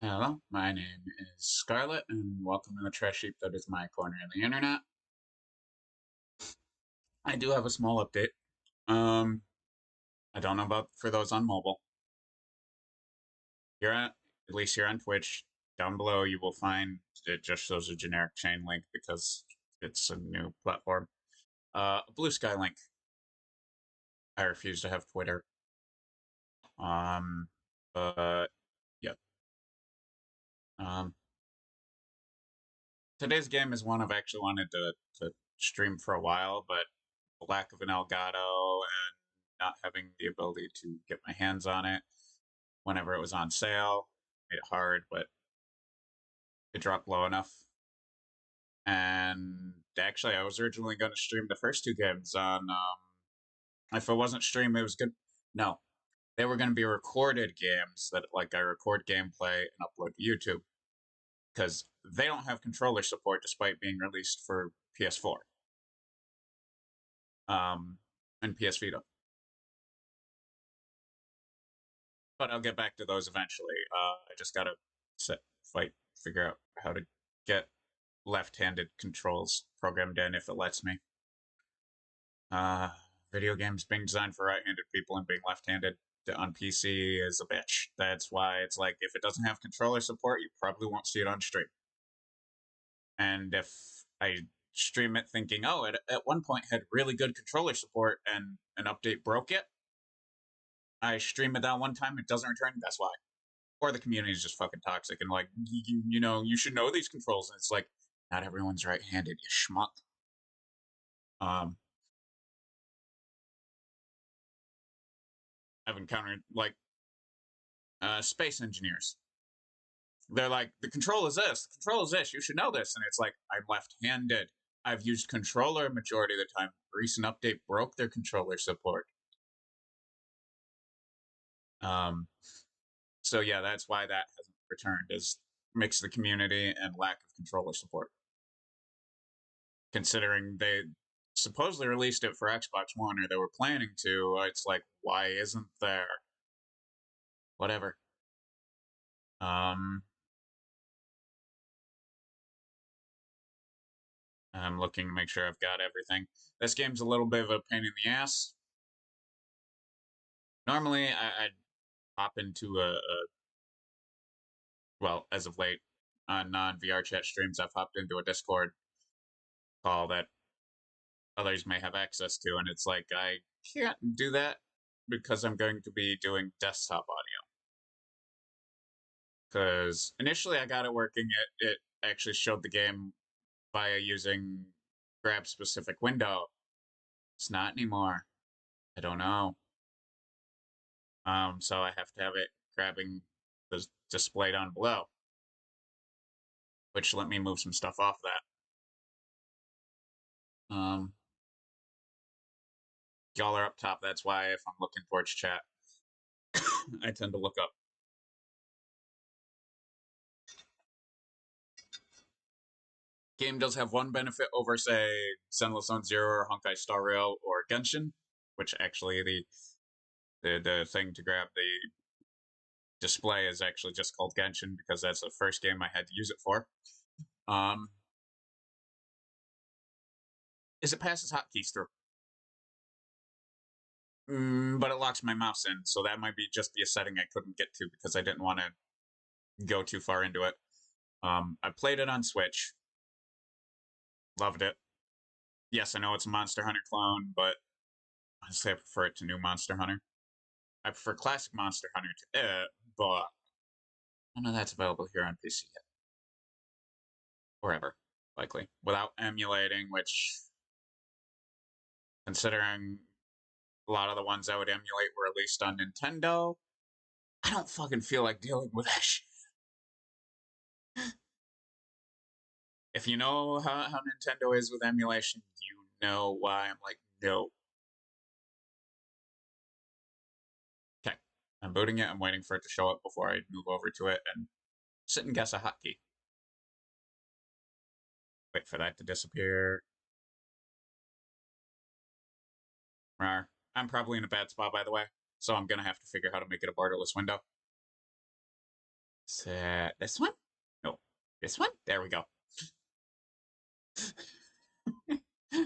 Hello, my name is Scarlett, and welcome to the trash heap that is my corner of the internet. I do have a small update. Um, I don't know about for those on mobile. At least here on Twitch, down below you will find it just shows a generic chain link because it's a new platform. A blue sky link. I refuse to have Twitter. Um, but yeah. Um, Today's game is one I've actually wanted to stream for a while, but the lack of an Elgato and not having the ability to get my hands on it whenever it was on sale made it hard, but it dropped low enough. And actually, I was originally going to stream the first two games on. If it wasn't stream, it was good. No, they were going to be recorded games that like I record gameplay and upload to YouTube because they don't have controller support despite being released for PS4 and PS Vita. But I'll get back to those eventually. I just gotta figure out how to get left-handed controls programmed in if it lets me. Uh, Video games being designed for right-handed people and being left-handed on PC is a bitch. That's why it's like if it doesn't have controller support, you probably won't see it on stream. And if I stream it thinking, oh, it at one point had really good controller support and an update broke it, I stream it that one time, it doesn't return. That's why. Or the community is just fucking toxic and like you should know these controls, and it's like not everyone's right-handed, you schmuck. um I've encountered like space engineers. They're like, the control is this, the control is this, you should know this, and it's like, I'm left-handed, I've used controller majority of the time. Recent update broke their controller support. um so yeah, that's why that hasn't returned, is mix the community and lack of controller support, considering they supposedly released it for Xbox One, or they were planning to. It's like, why isn't there? Whatever. Um, I'm looking to make sure I've got everything. This game's a little bit of a pain in the ass. Normally, I'd hop into well, as of late, on non VR chat streams, I've hopped into a Discord call that others may have access to, and it's like, I can't do that because I'm going to be doing desktop audio. Because initially I got it working, it actually showed the game via using grab specific window. It's not anymore. I don't know. So I have to have it grabbing the display down below, which let me move some stuff off that. Y'all are up top. That's why if I'm looking towards chat, I tend to look up. Game does have one benefit over, say, Zenless Zone Zero or Honkai Star Rail or Genshin, which actually the thing to grab the display is actually just called Genshin because that's the first game I had to use it for. Um, is it passes hotkeys through, but it locks my mouse in, so that might just be a setting I couldn't get to because I didn't want to go too far into it. I played it on Switch, loved it. Yes, I know it's a Monster Hunter clone, but honestly, I prefer it to New Monster Hunter. I prefer classic Monster Hunter to it, but none of that's available here on PC yet, or ever, likely, without emulating, which, considering a lot of the ones I would emulate were released on Nintendo, I don't fucking feel like dealing with that shit. If you know how Nintendo is with emulation, you know why I'm like, no. Okay, I'm booting it. I'm waiting for it to show up before I move over to it and sit and guess a hotkey. Wait for that to disappear. Rawr. I'm probably in a bad spot, by the way, so I'm gonna have to figure out how to make it a borderless window. This one? No. This one? There we go.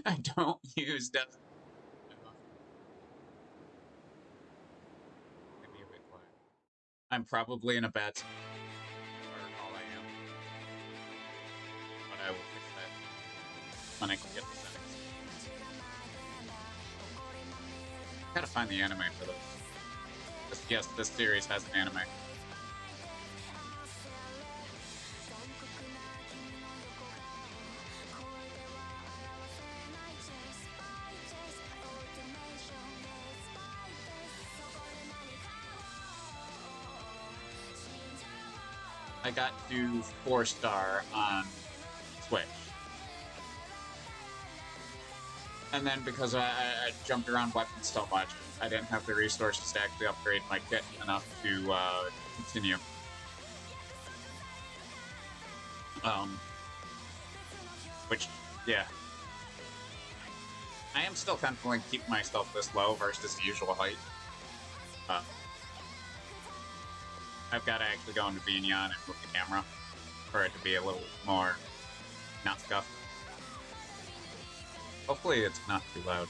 I don't use death. Maybe a bit quiet. I'm probably in a bad spot. Or all I am. But I will fix that when I can get the settings. Gotta find the anime for this. Yes, this series has an anime. I got to 4-star on Switch. And then because I jumped around weapons so much, I didn't have the resources to actually upgrade my kit enough to continue. Which, yeah. I am still confident keeping myself this low versus the usual height. I've got to actually go into Vignon and move the camera for it to be a little more not scuffed. Hopefully it's not too loud.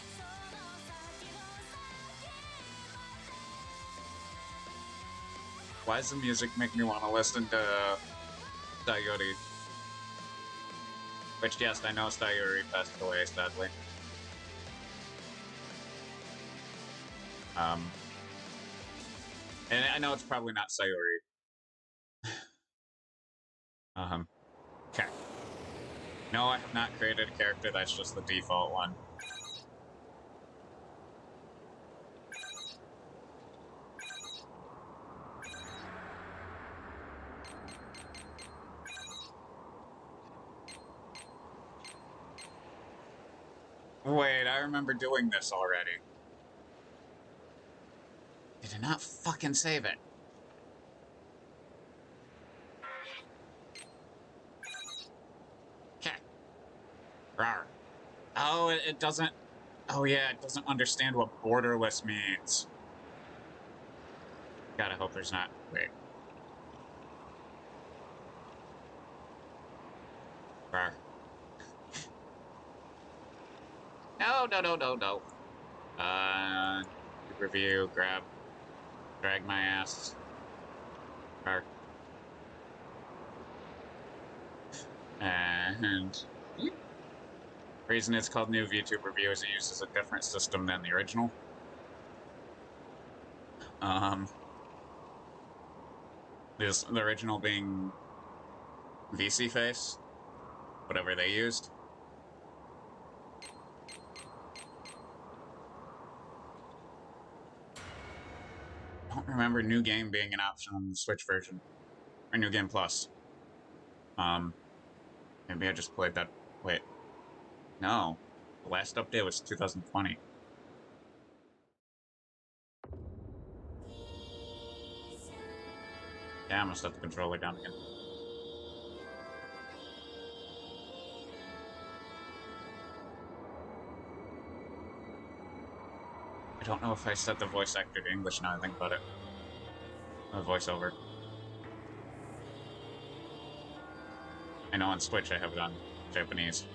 Why does the music make me want to listen to Sayori? Which, yes, I know Sayori passed away, sadly. And I know it's probably not Sayori. Okay. No, I have not created a character, that's just the default one. Wait, I remember doing this already. Did I not fucking save it? Okay. Rawr. Oh, it doesn't... Oh yeah, it doesn't understand what borderless means. Gotta hope there's not... Wait. Rawr. No. Review, grab, drag my ass. Rawr. And... The reason it's called New VTube Review is it uses a different system than the original. The original being VC Face, whatever they used. I don't remember New Game being an option on the Switch version. Or New Game Plus. Maybe I just played that... Wait. No. The last update was 2020. Yeah, I must have the controller down again. I don't know if I set the voice actor to English now I think about it. The voiceover. I know on Switch I have it on Japanese.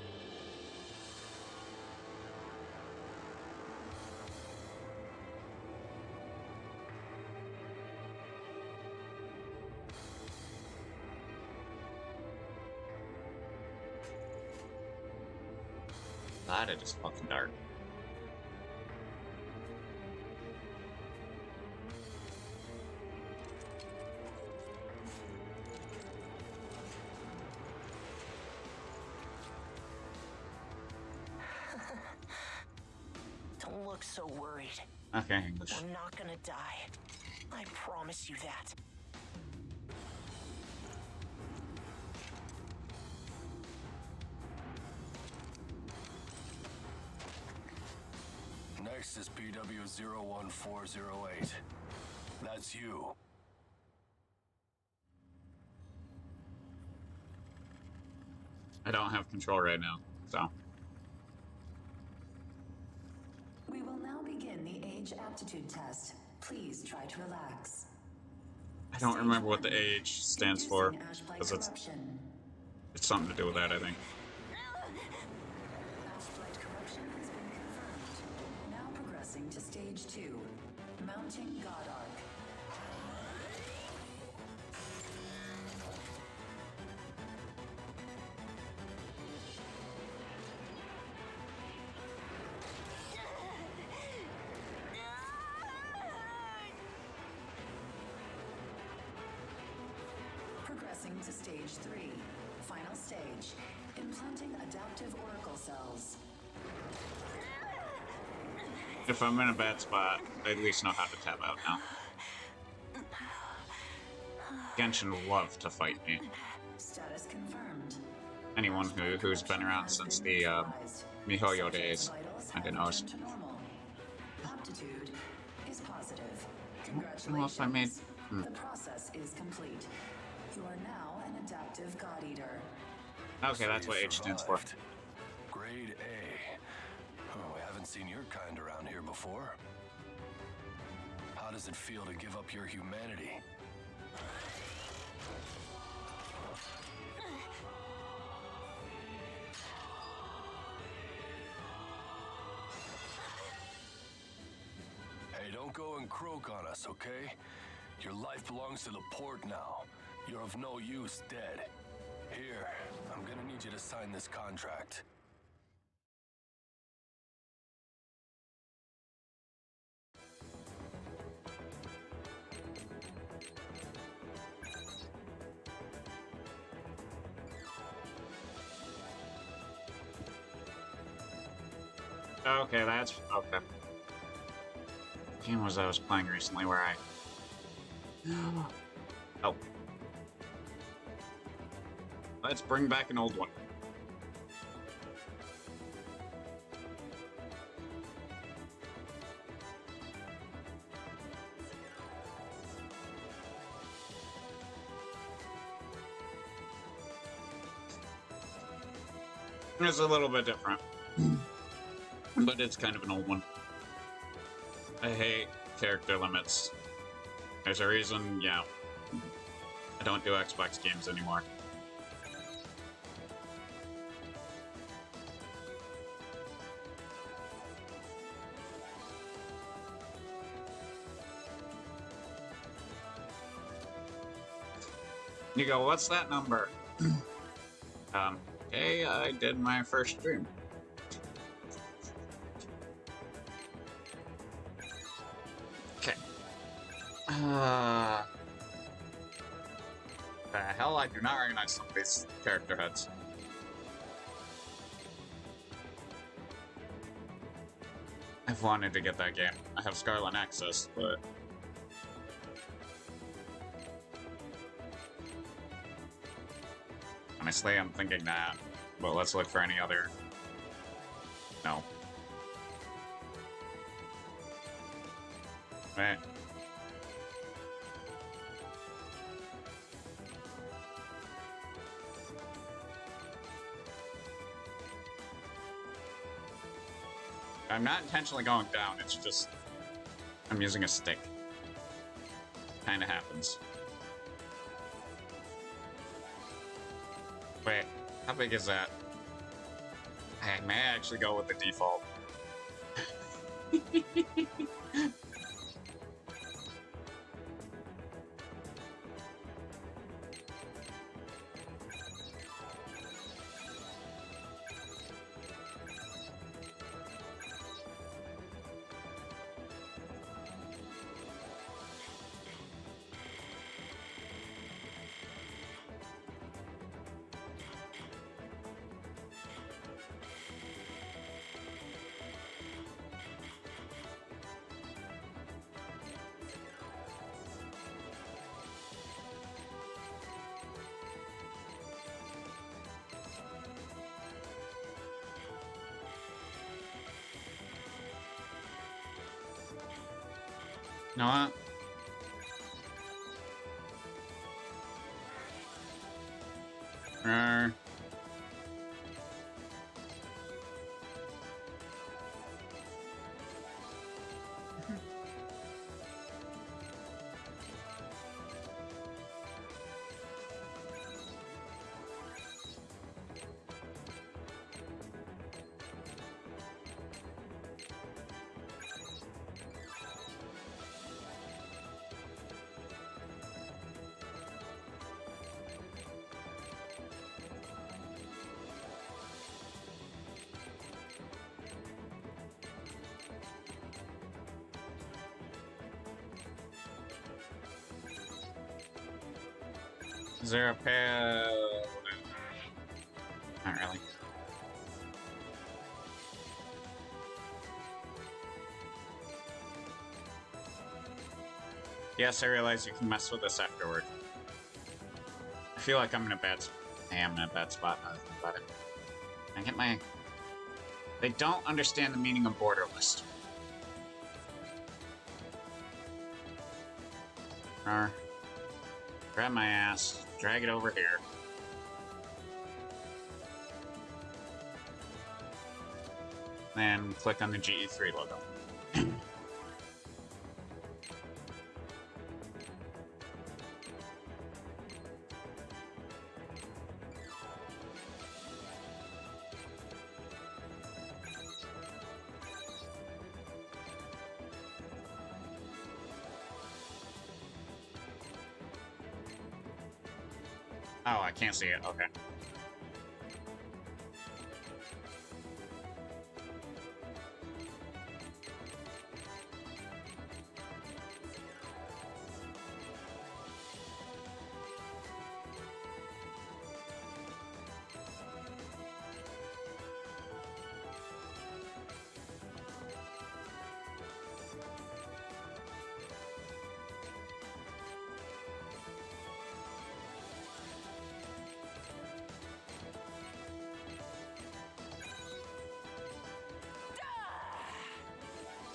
God, it is fucking dark. Don't look so worried. Okay, English. We're not gonna die. I promise you that. Next is PW01408. That's you. I don't have control right now, so. We will now begin the age aptitude test. Please try to relax. I don't Stage remember what the 1. age stands for, Inducing ashblight because corruption. it's something to do with that, I think. Ashblight corruption has been confirmed. Now progressing to stage 2. Mounting God Arc. Progressing to stage 3. Final stage. Implanting adaptive oracle cells. If I'm in a bad spot, I at least know how to tap out now. Genshin will love to fight me. Status confirmed. Anyone who's been around Has since been the neutralized. MiHoYo Subject's days, vitals I have didn't know. returned to normal. Aptitude is positive. Well, if I made- Congratulations. The process is complete. You are now an adaptive God Eater. Okay, that's So what you H stands for. survived. Grade A. Oh, we haven't seen your kind around here before. How does it feel to give up your humanity? Hey, don't go and croak on us, okay? Your life belongs to the port now. You're of no use dead. Here, I'm gonna need you to sign this contract. Okay, that's okay. Game was I was playing recently where I oh. Let's bring back an old one. It's a little bit different, but it's kind of an old one. I hate character limits. There's a reason, yeah. I don't do Xbox games anymore. You go, what's that number? Okay, I did my first stream. Okay. The hell, I do not recognize some of these character heads. I've wanted to get that game. I have Scarlet Nexus, but... honestly, I'm thinking that. But let's look for any other... No. Right. I'm not intentionally going down, it's just... I'm using a stick. Kinda happens. Wait, how big is that? I may actually go with the default. You know what? Is there a pair? Not really. Yes, I realize you can mess with this afterward. I feel like I'm in a bad spot. I am in a bad spot now that I think about it. I get my... They don't understand the meaning of border list. Grab my ass, drag it over here. Then click on the GE3 logo. Oh, I can't see it. Okay.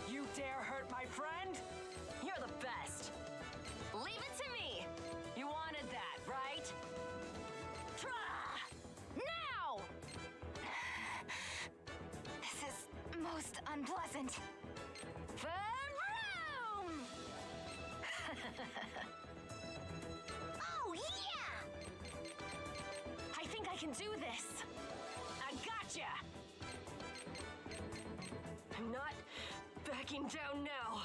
You dare hurt my friend? You're the best. Leave it to me! You wanted that, right? Tra! Now! This is most unpleasant. Vroom! Oh, yeah! I think I can do this. I gotcha! I'm not backing down now.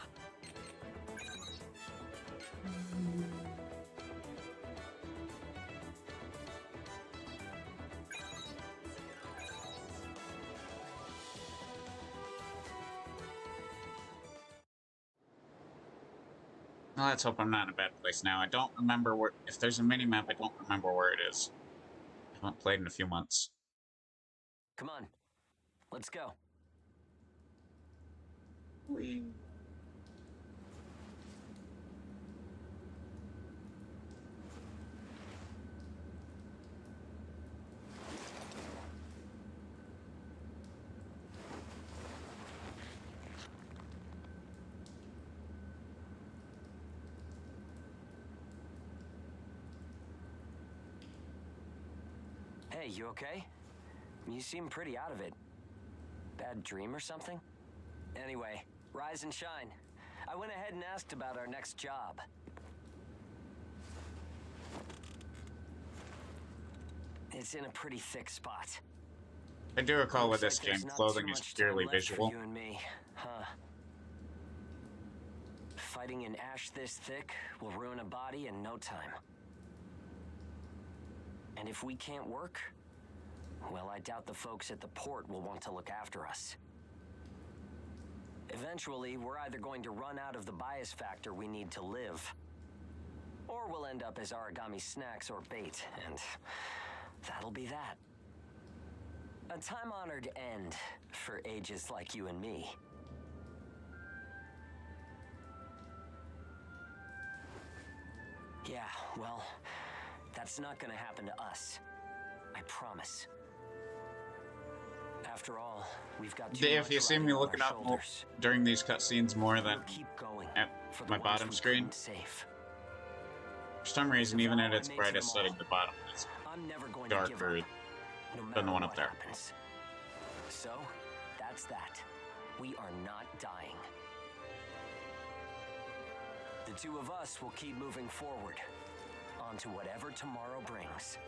Well, let's hope I'm not in a bad place now. I don't remember where... If there's a mini-map, I don't remember where it is. I haven't played in a few months. Come on, let's go. Hey, you okay? You seem pretty out of it. Bad dream or something? Anyway, rise and shine. I went ahead and asked about our next job. It's in a pretty thick spot. I do recall with Looks this like game, there's not clothing too is much purely time left for visual. you and me, huh? Fighting an ash this thick will ruin a body in no time. And if we can't work, well, I doubt the folks at the port will want to look after us. Eventually, we're either going to run out of the bias factor we need to live, or we'll end up as origami snacks or bait, and that'll be that. A time-honored end for ages like you and me. Yeah, well, that's not gonna happen to us. I promise. After all, we've got too If much you see riding me on looking our up more shoulders. during these cutscenes more than We'll keep going at for the my ones bottom we screen, couldn't save. for some reason, It's a even vow at I its made to brightest them all. setting, the bottom is I'm never going to give darker up, no than matter the one what up there. happens. So, that's that. We are not dying. The two of us will keep moving forward, on to whatever tomorrow brings.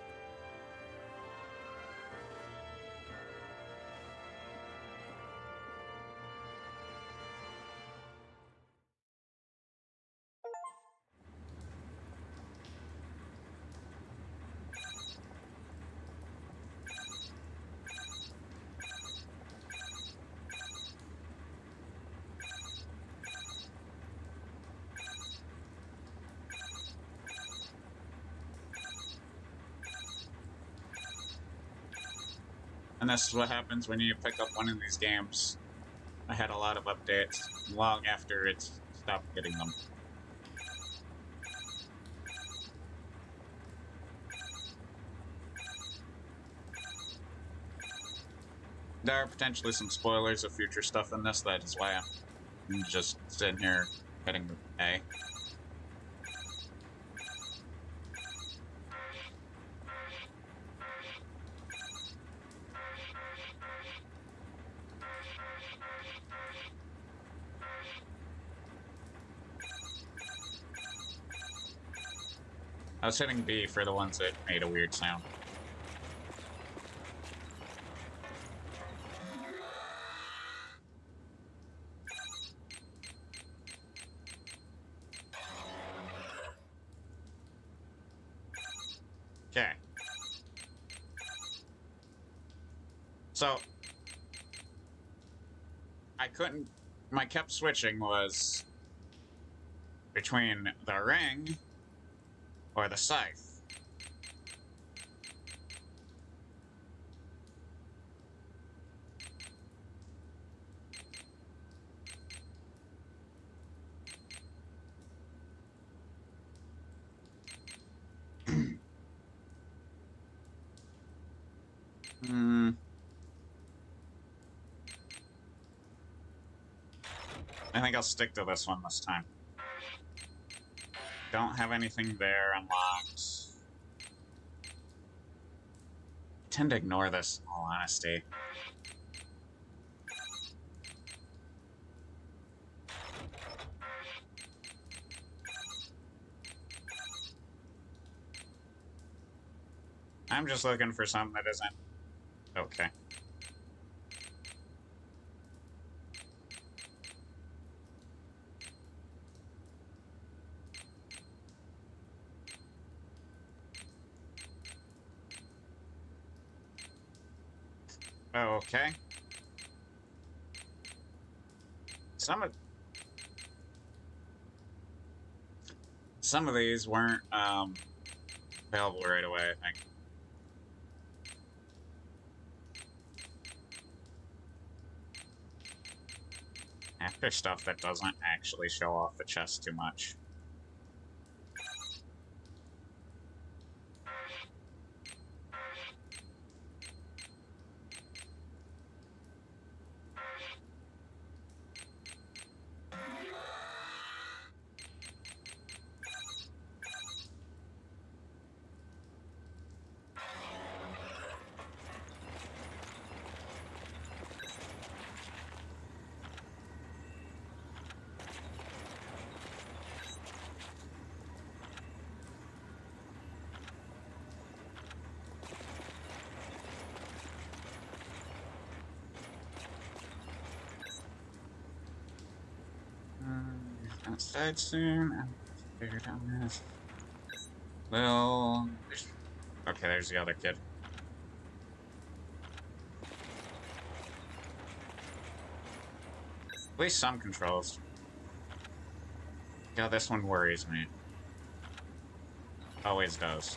And this is what happens when you pick up one of these games. I had a lot of updates long after it stopped getting them. There are potentially some spoilers of future stuff in this, that is why I'm just sitting here hitting A. I was hitting B for the ones that made a weird sound. Okay. So, I couldn't... My kept switching was between the ring or the scythe. I think I'll stick to this one this time. Don't have anything there unlocked. I tend to ignore this, in all honesty. I'm just looking for something that isn't... Okay. Okay. Some of these weren't available right away, I think. After stuff that doesn't actually show off the chest too much. Outside soon. I'm figure out this. Well, okay, there's the other kid. At least some controls. Yeah, this one worries me. Always does.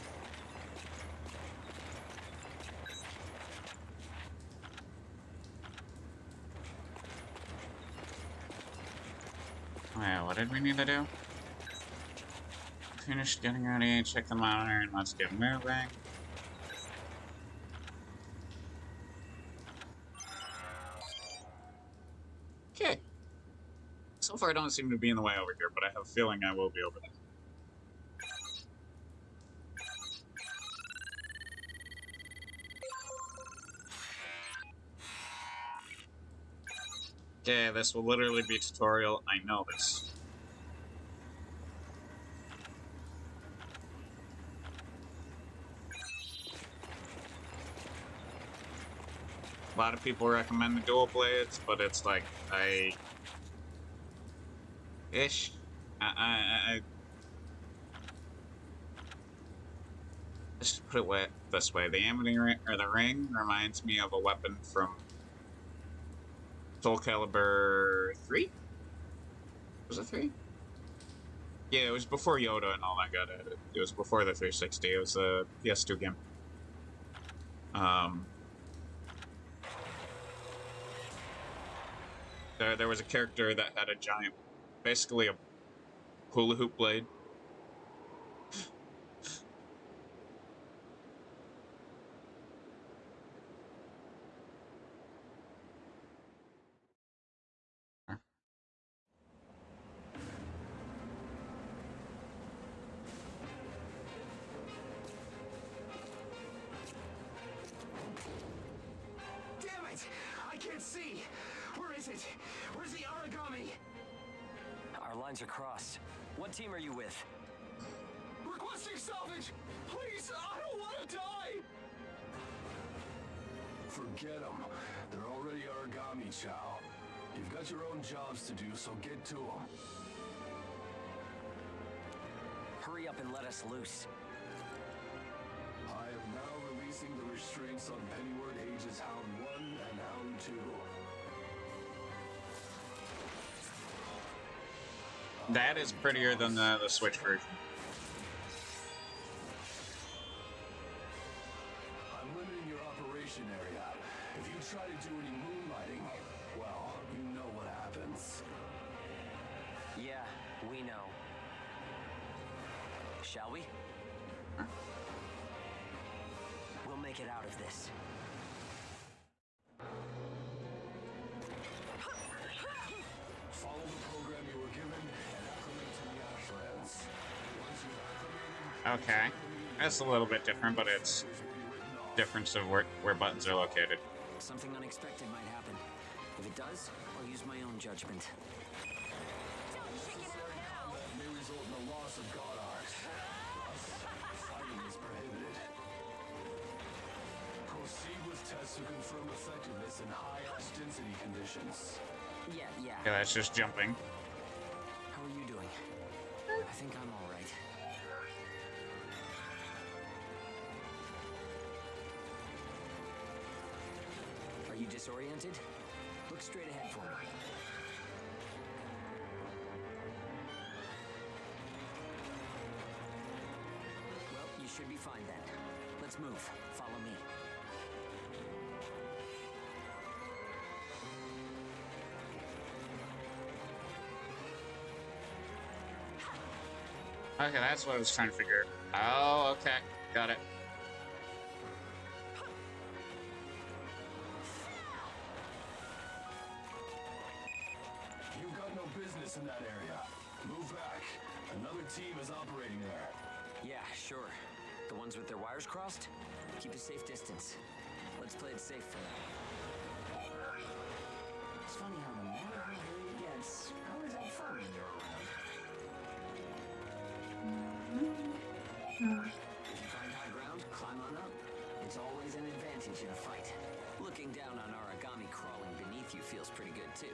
Yeah, what did we need to do? Finished getting ready, check the monitor, and let's get moving. Okay. So far I don't seem to be in the way over here, but I have a feeling I will be over there. Okay, this will literally be tutorial. I know this. A lot of people recommend the dual blades, but it's like, let's just put it this way. The ammoning ring, or the ring, reminds me of a weapon from Soul Calibur 3? Was it 3? Yeah, it was before Yoda and all that got added. It was before the 360. It was a PS2 game. There was a character that had a giant, basically a hula hoop blade. Damn it! I can't see! Where is it? Where's the origami? Our lines are crossed. What team are you with? Requesting salvage! Please, I don't want to die! Forget them. They're already origami, Chow. You've got your own jobs to do, so get to them. Hurry up and let us loose. I am now releasing the restraints on Pennyward Ages Hound 1 and Hound 2. That is prettier than the Switch version. I'm limiting your operation area. If you try to do any moonlighting, well, you know what happens. Yeah, we know. Shall we? We'll make it out of this. Follow the program you were given and acclimate to the Ashlands. Once you've acclimated, Okay. That's a little bit different, but it's will be written off. difference of where buttons are located. Something unexpected might happen. If it does, I'll use my own judgment. That may result in the loss of God art. Thus, fighting is prohibited. Proceed with tests to confirm effectiveness in high ash density conditions. Yeah. Yeah, that's just jumping. How are you doing? I think I'm all right. Are you disoriented? Look straight ahead for me. Well, you should be fine then. Let's move. Follow me. Okay, that's what I was trying to figure. Oh, okay. Got it. You've got no business in that area. Move back. Another team is operating there. Yeah, sure. The ones with their wires crossed? Keep a safe distance. Let's play it safe for now. It's funny how the more hungry it gets, how is that fun when you're around? If you find high ground, climb on up. It's always an advantage in a fight. Looking down on origami crawling beneath you feels pretty good too.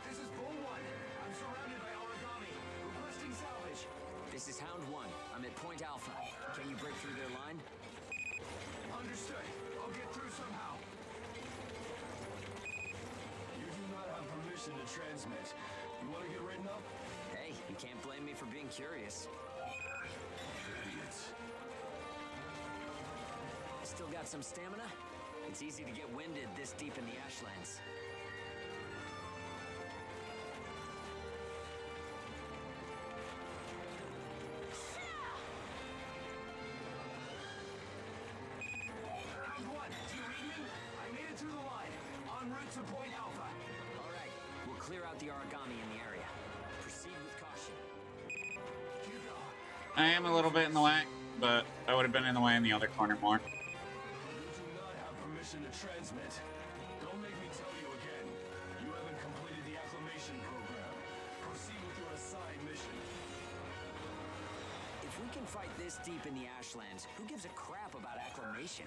This is Bull 1. I'm surrounded by origami. Requesting salvage. This is Hound 1. I'm at Point Alpha. Can you break through their line? Understood. I'll get through somehow. You do not have permission to transmit. You want to get written up? Hey, you can't blame me for being curious. Idiots. Still got some stamina? It's easy to get winded this deep in the Ashlands. Round 1. Do you read me? I made it through the line. En route to Point Alpha. All right, we'll clear out the origami in the area. Proceed with caution. Hugo. I am a little bit in the way, but I would have been in the way in the other corner more. You do not have permission to transmit. Don't make me tell you again. You haven't completed the acclimation program. Proceed with your assigned mission. If we can fight this deep in the Ashlands, who gives a crap about acclimation?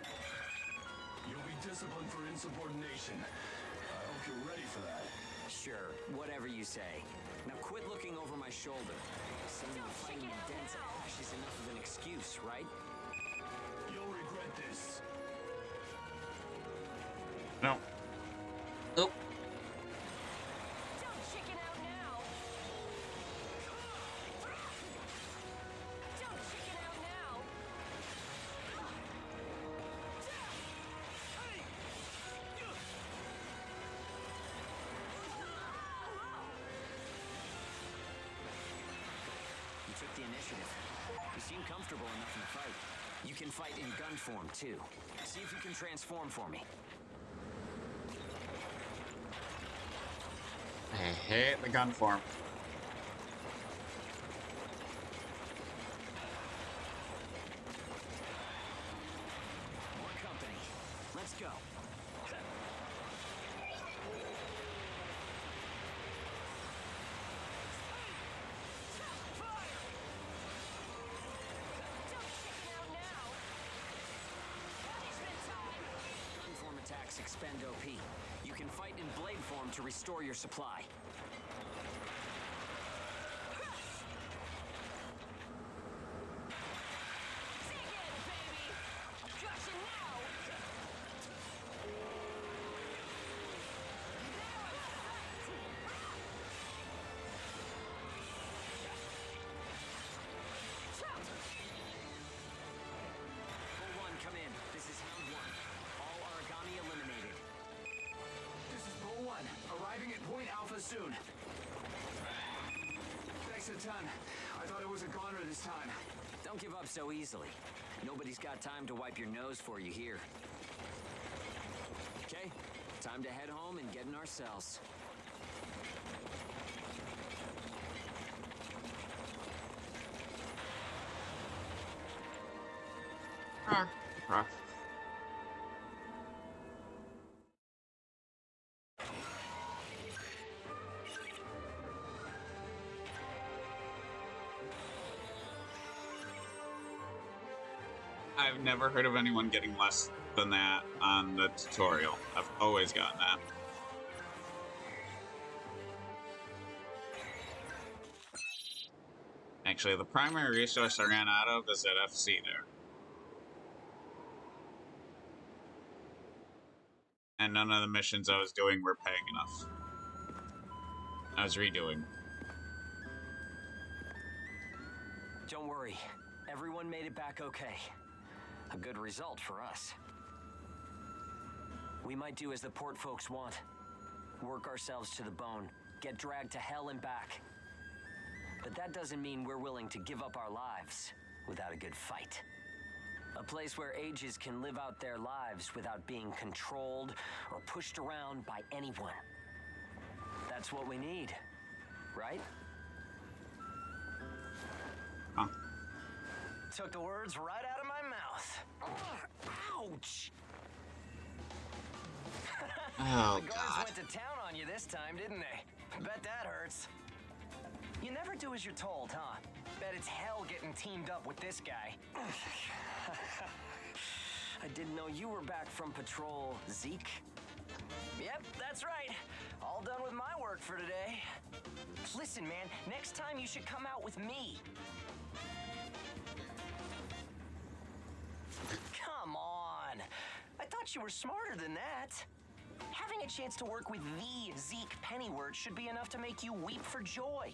You'll be disciplined for insubordination. I hope you're ready for that. Sure, whatever you say. Now quit looking over my shoulder. Saying we're fighting in dense ash is enough of an excuse, right? You'll regret this. No. Nope. Don't chicken out now. Don't chicken out now. the initiative. You seem comfortable enough in the fight. You can fight in gun form, too. See if you can transform for me. I hate the gun form. More company. Let's go. Gun form attacks expend OP. You can fight in blade form to restore your supply. Bull 1, come in. This is round 1. All origami eliminated. This is Bull 1, arriving at Point Alpha soon. Thanks a ton. I thought it was a goner this time. Don't give up so easily. Nobody's got time to wipe your nose for you here. Okay, time to head home and get in our cells. I've never heard of anyone getting less than that on the tutorial. I've always gotten that. Actually, the primary resource I ran out of is at FC there. And none of the missions I was doing were paying enough. I was redoing. Don't worry, everyone made it back okay. A good result for us. We might do as the port folks want. Work ourselves to the bone, get dragged to hell and back. But that doesn't mean we're willing to give up our lives without a good fight. A place where ages can live out their lives without being controlled or pushed around by anyone. That's what we need, right? Huh. Took the words right out of my mouth. Ouch! Oh, The guards God. went to town on you this time, didn't they? Bet that hurts. You never do as you're told, huh? Bet it's hell getting teamed up with this guy. I didn't know you were back from patrol, Zeke. Yep, that's right. All done with my work for today. Listen, man, next time you should come out with me. Come on. I thought you were smarter than that. Having a chance to work with the Zeke Pennyworth should be enough to make you weep for joy.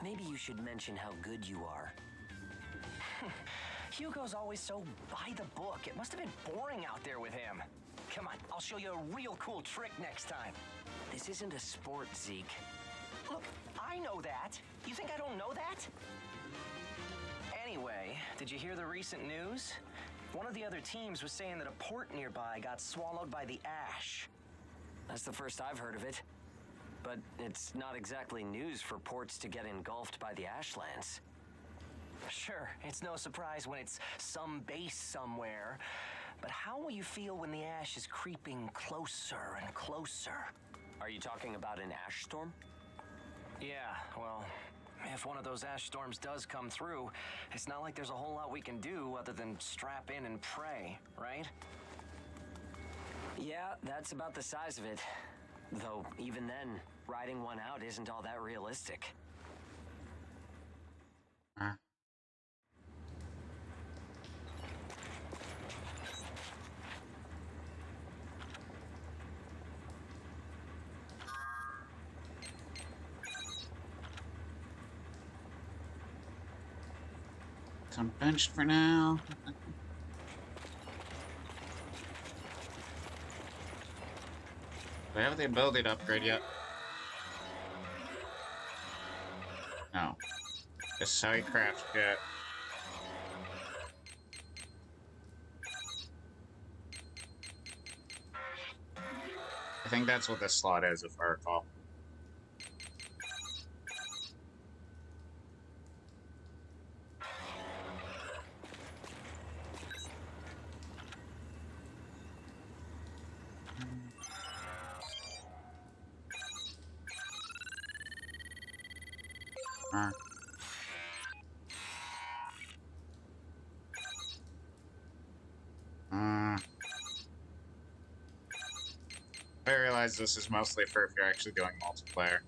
Maybe you should mention how good you are. Hugo's always so by the book. It must have been boring out there with him. Come on, I'll show you a real cool trick next time. This isn't a sport, Zeke. Look, I know that. You think I don't know that? Anyway, did you hear the recent news? One of the other teams was saying that a port nearby got swallowed by the ash. That's the first I've heard of it. But it's not exactly news for ports to get engulfed by the ashlands. Sure, it's no surprise when it's some base somewhere. But how will you feel when the ash is creeping closer and closer? Are you talking about an ash storm? Yeah, well, if one of those ash storms does come through, it's not like there's a whole lot we can do other than strap in and pray, right? Yeah, that's about the size of it. Though, even then, riding one out isn't all that realistic. Huh? I'm benched for now. Do I have the ability to upgrade yet? This is how you craft shit. I think that's what this slot is, if I recall. I realize this is mostly for if you're actually doing multiplayer.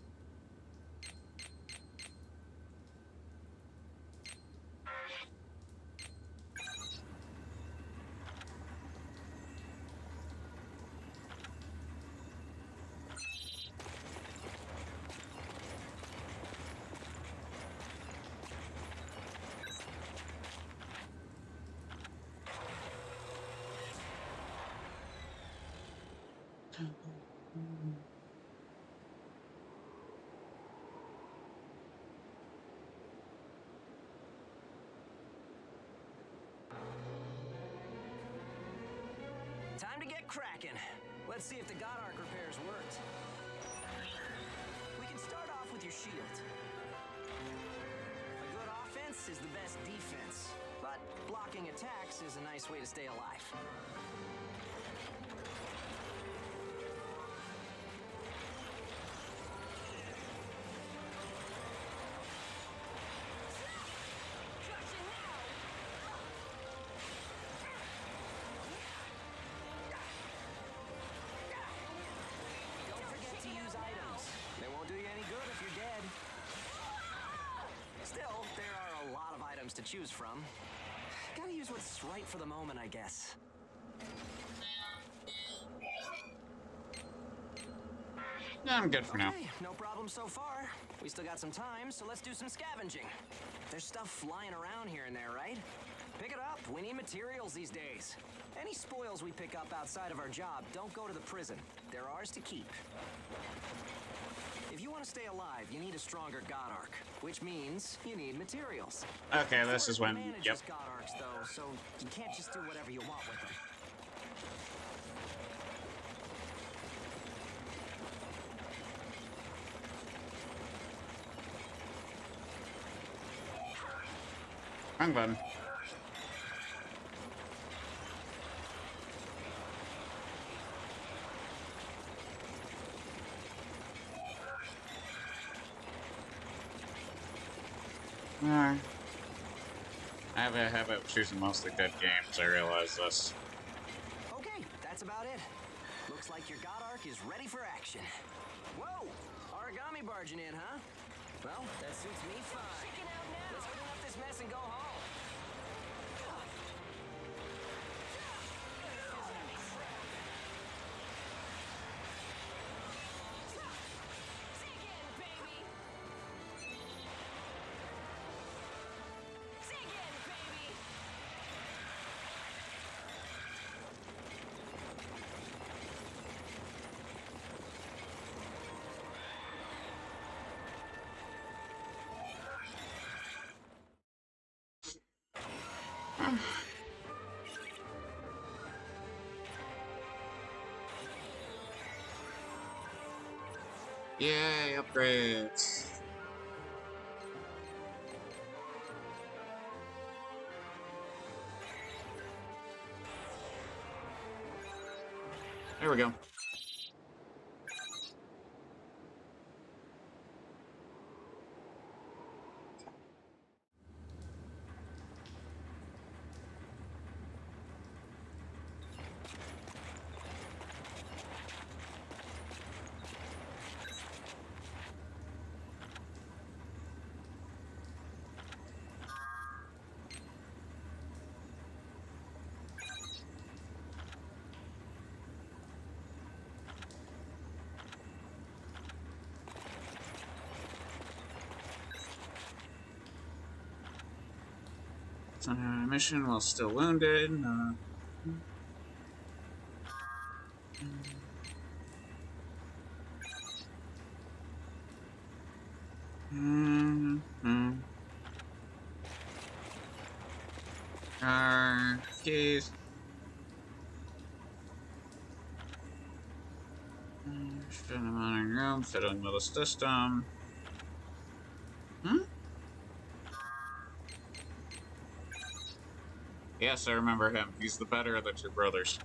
Time to get cracking. Let's see if the God Arc repairs worked. We can start off with your shield. A good offense is the best defense, but blocking attacks is a nice way to stay alive. Don't forget to use items. They won't do you any good if you're dead. Still, there are a lot of items to choose from. Gotta use what's right for the moment, I guess. Yeah, I'm good for now. Okay, no problem so far. We still got some time, so let's do some scavenging. There's stuff flying around here and there, right? Pick it up. We need materials these days. Any spoils we pick up outside of our job don't go to the prison. They're ours to keep. If you want to stay alive, you need a stronger God Arc, which means you need materials. Okay, this is when. Manages Yep. God Arcs, though, so you can't just do whatever you want with them. Wrong button. Alright. I have a habit of choosing mostly dead games, I realize this. Okay, that's about it. Looks like your God Arc is ready for action. Whoa! Origami barging in, huh? Well, that suits me fine. Let's clean up this mess and go home. Yay, upgrades! There we go. Mission while still wounded. keys. Mounting room, fiddling with the system. Hmm? Yes, I remember him. He's the better of the two brothers.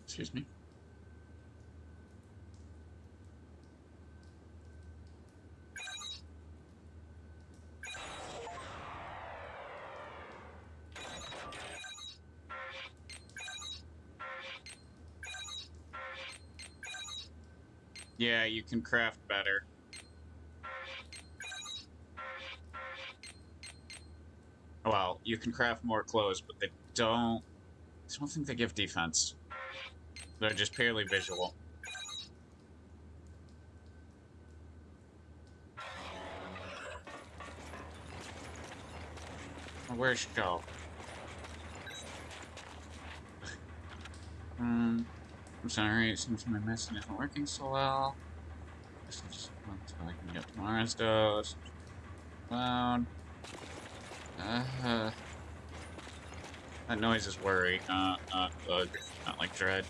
Excuse me. Yeah, you can craft better. Well, you can craft more clothes, but they don't... I don't think they give defense. They're just purely visual. Where'd she go? I'm sorry, it seems my medicine isn't working so well. This is just until I can get tomorrow's dose. Loud. That noise is worry, not like dread.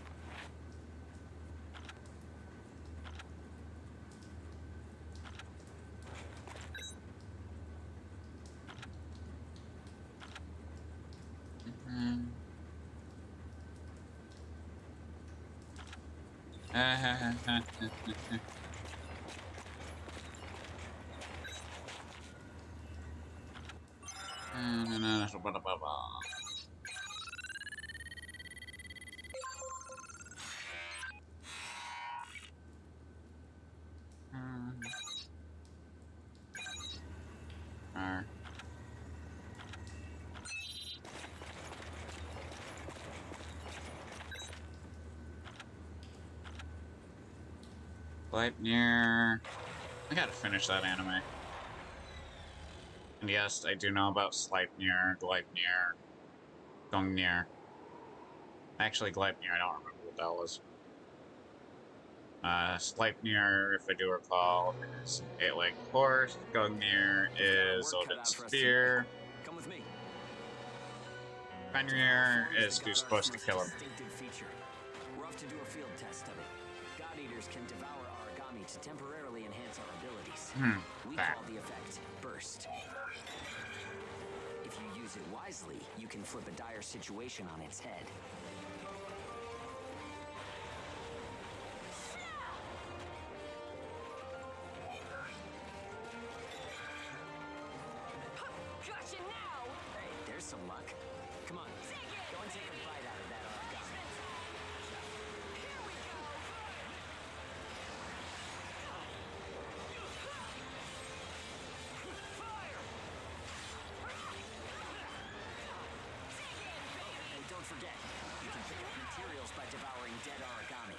Gleipnir. I gotta finish that anime. And yes, I do know about Sleipnir, Gleipnir, Gungnir. Actually, Gleipnir, I don't remember what that was. Sleipnir, if I do recall, is an 8-legged horse. Gungnir is Odin's spear. Come with me. Fenrir is who's supposed to kill him. We're off to do a field test of it. God Eaters can devour origami to temporarily enhance our abilities. We call the effect Burst. If you use it wisely, you can flip a dire situation on its head. Gotcha now! Hey, there's some luck. Come on, go and take a bite out of that origami. Here we go! And don't forget, you can pick up materials by devouring dead origami.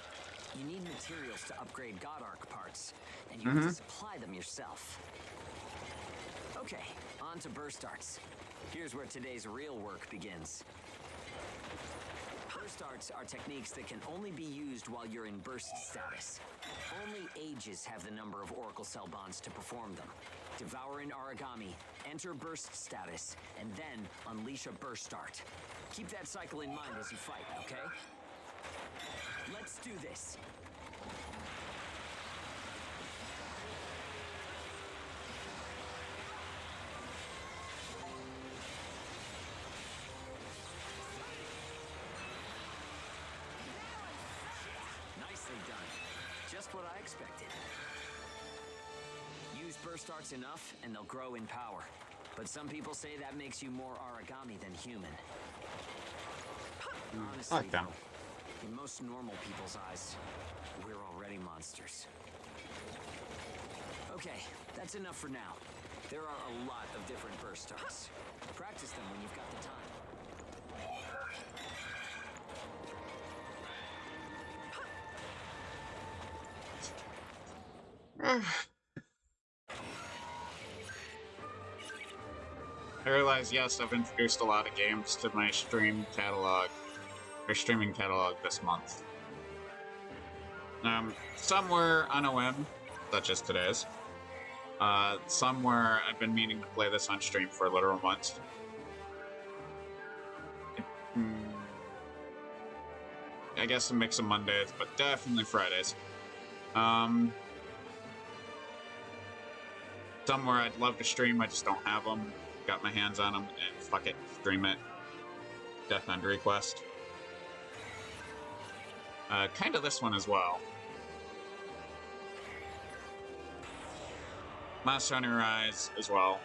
You need materials to upgrade God Arc parts, and you have to supply them yourself. Okay, on to burst arts. Here's where today's real work begins. Burst arts are techniques that can only be used while you're in burst status. Only Ages have the number of Oracle Cell bonds to perform them. Devour an origami, enter burst status, and then unleash a burst art. Keep that cycle in mind as you fight, okay? Let's do this. Nicely done. Just what I expected. Use burst arts enough, and they'll grow in power. But some people say that makes you more origami than human. Honestly, like them. though, in most normal people's eyes, we're already monsters. Okay, that's enough for now. There are a lot of different burst arts. Practice them when you've got the time. I realize, yes, I've introduced a lot of games to my streaming catalog this month. Some were on a whim, such as today's. Some were I've been meaning to play this on stream for literal months. I guess a mix of Mondays, but definitely Fridays. Some where I'd love to stream, I just don't have them. Got my hands on them, and fuck it, stream it. Death End Request. Kind of this one as well. Monster Hunter Rise as well.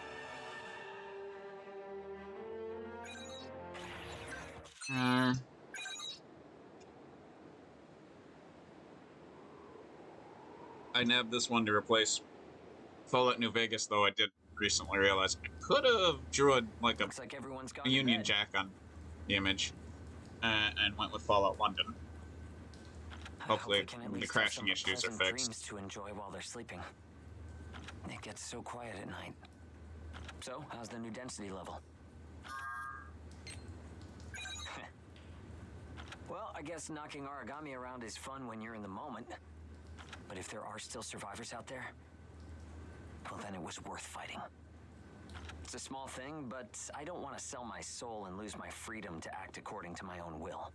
I nabbed this one to replace Fallout New Vegas, though I did recently realize I could have drew like a Union Jack on the image and went with Fallout London. Hopefully the crashing issues are fixed. To enjoy while they're sleeping. It gets so quiet at night. So, how's the new density level? Well, I guess knocking origami around is fun when you're in the moment. But if there are still survivors out there, well, then it was worth fighting. It's a small thing, but I don't want to sell my soul and lose my freedom to act according to my own will.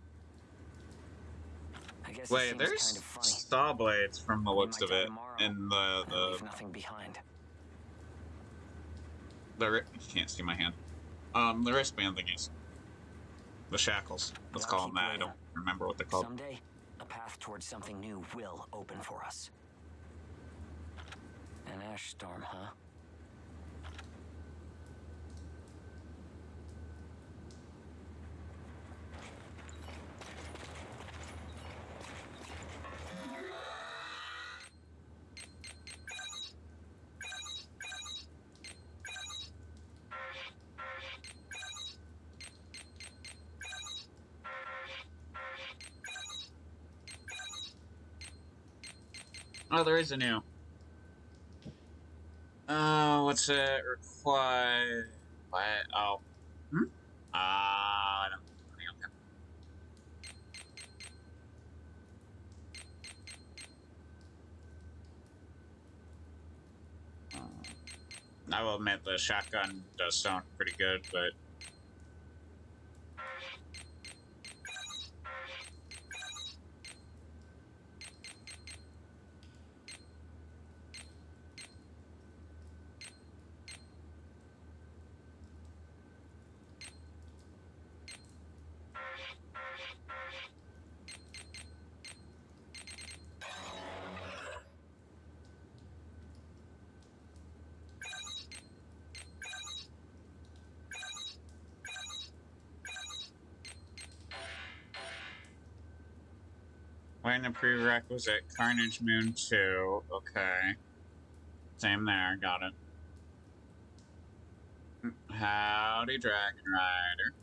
I guess wait, there's kind of funny. Saw blades from the looks of it, and leave nothing behind. You can't see my hand. The wristband thingies. The shackles. Let's call them that. I don't remember what they're called. Someday, a path towards something new will open for us. An ash storm, huh? Oh, there is a new. What's it require? What? Oh. I don't. I will admit the shotgun does sound pretty good, but When the prerequisite Carnage Moon 2. Okay. Same there, got it. Howdy, Dragon Rider.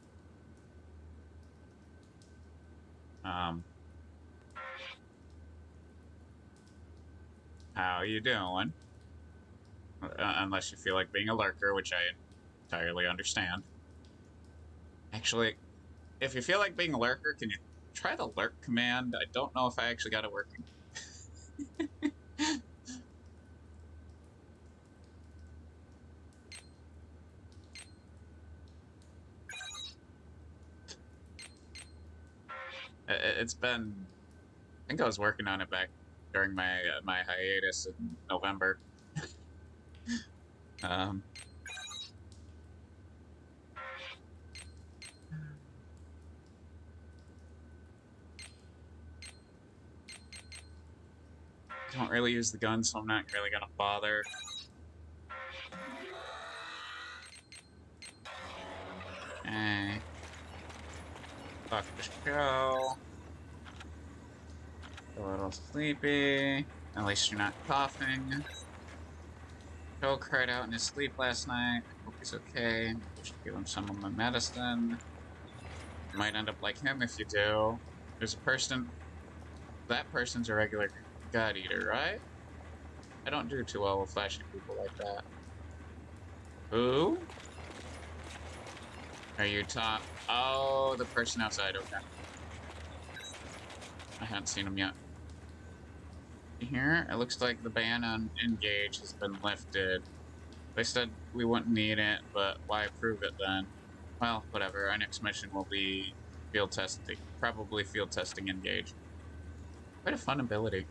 How you doing? Unless you feel like being a lurker, which I entirely understand. Actually, if you feel like being a lurker, can you try the lurk command? I don't know if I actually got it working. It's been... I think I was working on it back during my my hiatus in November. I don't really use the gun, so I'm not really gonna bother. Okay. Fuck the show. A little sleepy. At least you're not coughing. Joe cried out in his sleep last night. I hope he's okay. I should give him some of my medicine. You might end up like him if you do. There's a person... That person's a regular God Eater, right? I don't do too well with flashing people like that. Who? Are you top? Oh, the person outside. Okay. I haven't seen him yet. Here, it looks like the ban on engage has been lifted. They said we wouldn't need it, but why approve it then? Well, whatever. Our next mission will be field testing. Probably field testing engage. Quite a fun ability.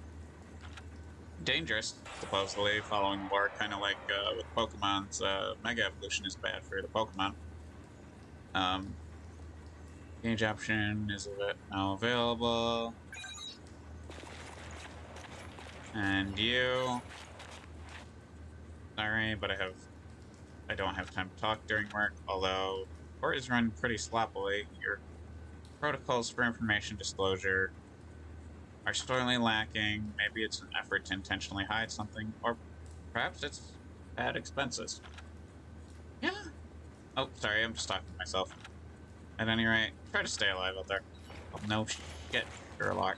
Dangerous, supposedly, following lore, kind of like with Pokemon's Mega Evolution is bad for the Pokemon. Engage option is now available. And you. Sorry, but I don't have time to talk during work, although court is run pretty sloppily. Your protocols for information disclosure are sorely lacking. Maybe it's an effort to intentionally hide something, or perhaps it's bad expenses. Yeah. Oh, sorry, I'm just talking to myself. At any rate, try to stay alive out there. Oh, no shit, Sherlock.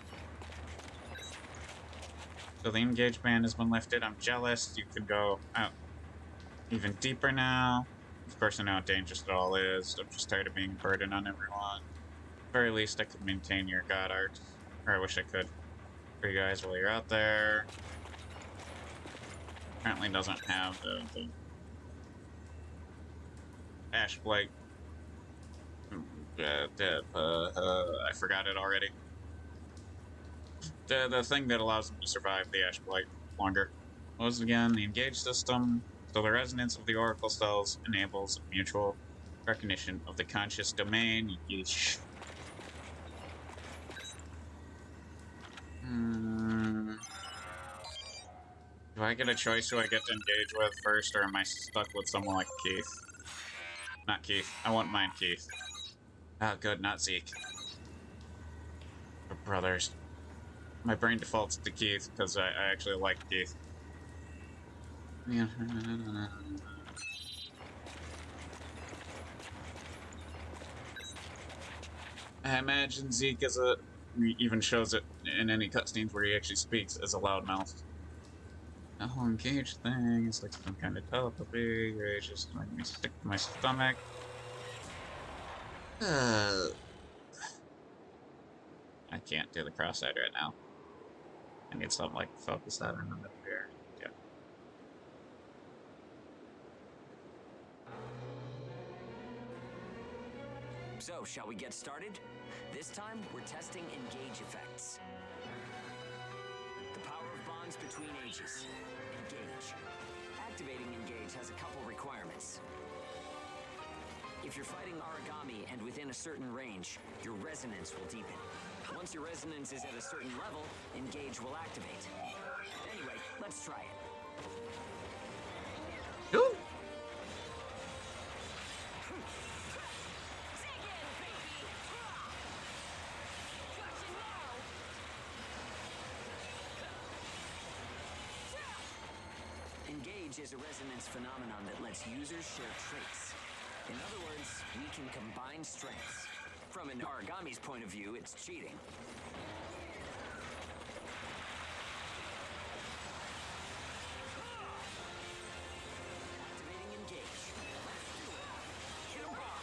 So the engage ban has been lifted. I'm jealous. You can go out even deeper now. Of course, I know how dangerous it all is. I'm just tired of being a burden on everyone. At the very least, I could maintain your god art. Or I wish I could. For you guys while you're out there. Apparently doesn't have the Ash Blight. I forgot it already. The thing that allows them to survive the Ash Blight longer. What was it again? The engage system. So the resonance of the oracle cells enables mutual recognition of the conscious domain. Yeesh. Do I get a choice who I get to engage with first, or am I stuck with someone like Keith? Not Keith. I won't mind Keith. Ah, good, not Zeke. We're brothers. My brain defaults to Keith because I actually like Keith. Yeah. I imagine Zeke he even shows it in any cutscenes where he actually speaks as a loudmouth. The whole engage thing is like some kind of telepathy. You're just making me sick to my stomach. I can't do the cross-eyed right now. I need something like focus that in the middle here. Yeah. So, shall we get started? This time, we're testing engage effects. The power of bonds between ages. Engage. Activating engage has a couple requirements. If you're fighting Origami and within a certain range, your resonance will deepen. Once your resonance is at a certain level, engage will activate. Anyway, let's try it. Ooh. Engage is a resonance phenomenon that lets users share traits. In other words, we can combine strengths. From an Origami's point of view, it's cheating. Activating engage. Let's do it. Hit 'em hard.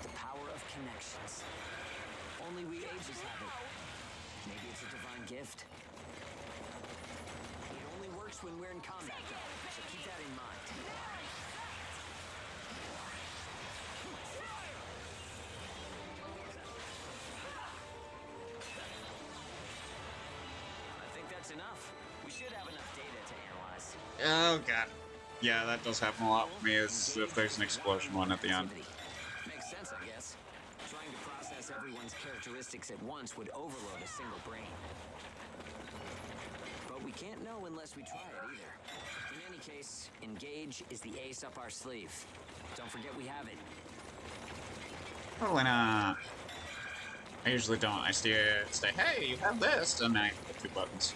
The power of connections. Only we ages have it. Maybe it's a divine gift. It only works when we're in combat, though, so keep that in mind. I think that's enough. We should have enough data to analyze. Oh god. Yeah, that does happen a lot for me, is if there's an explosion one at the end. Makes sense, I guess. Trying to process everyone's characteristics at once would overload a single brain. But we can't know unless we try it either. In any case, engage is the ace up our sleeve. Don't forget we have it. Probably not. I usually don't. I say, hey, you have this, and then I hit 2 buttons.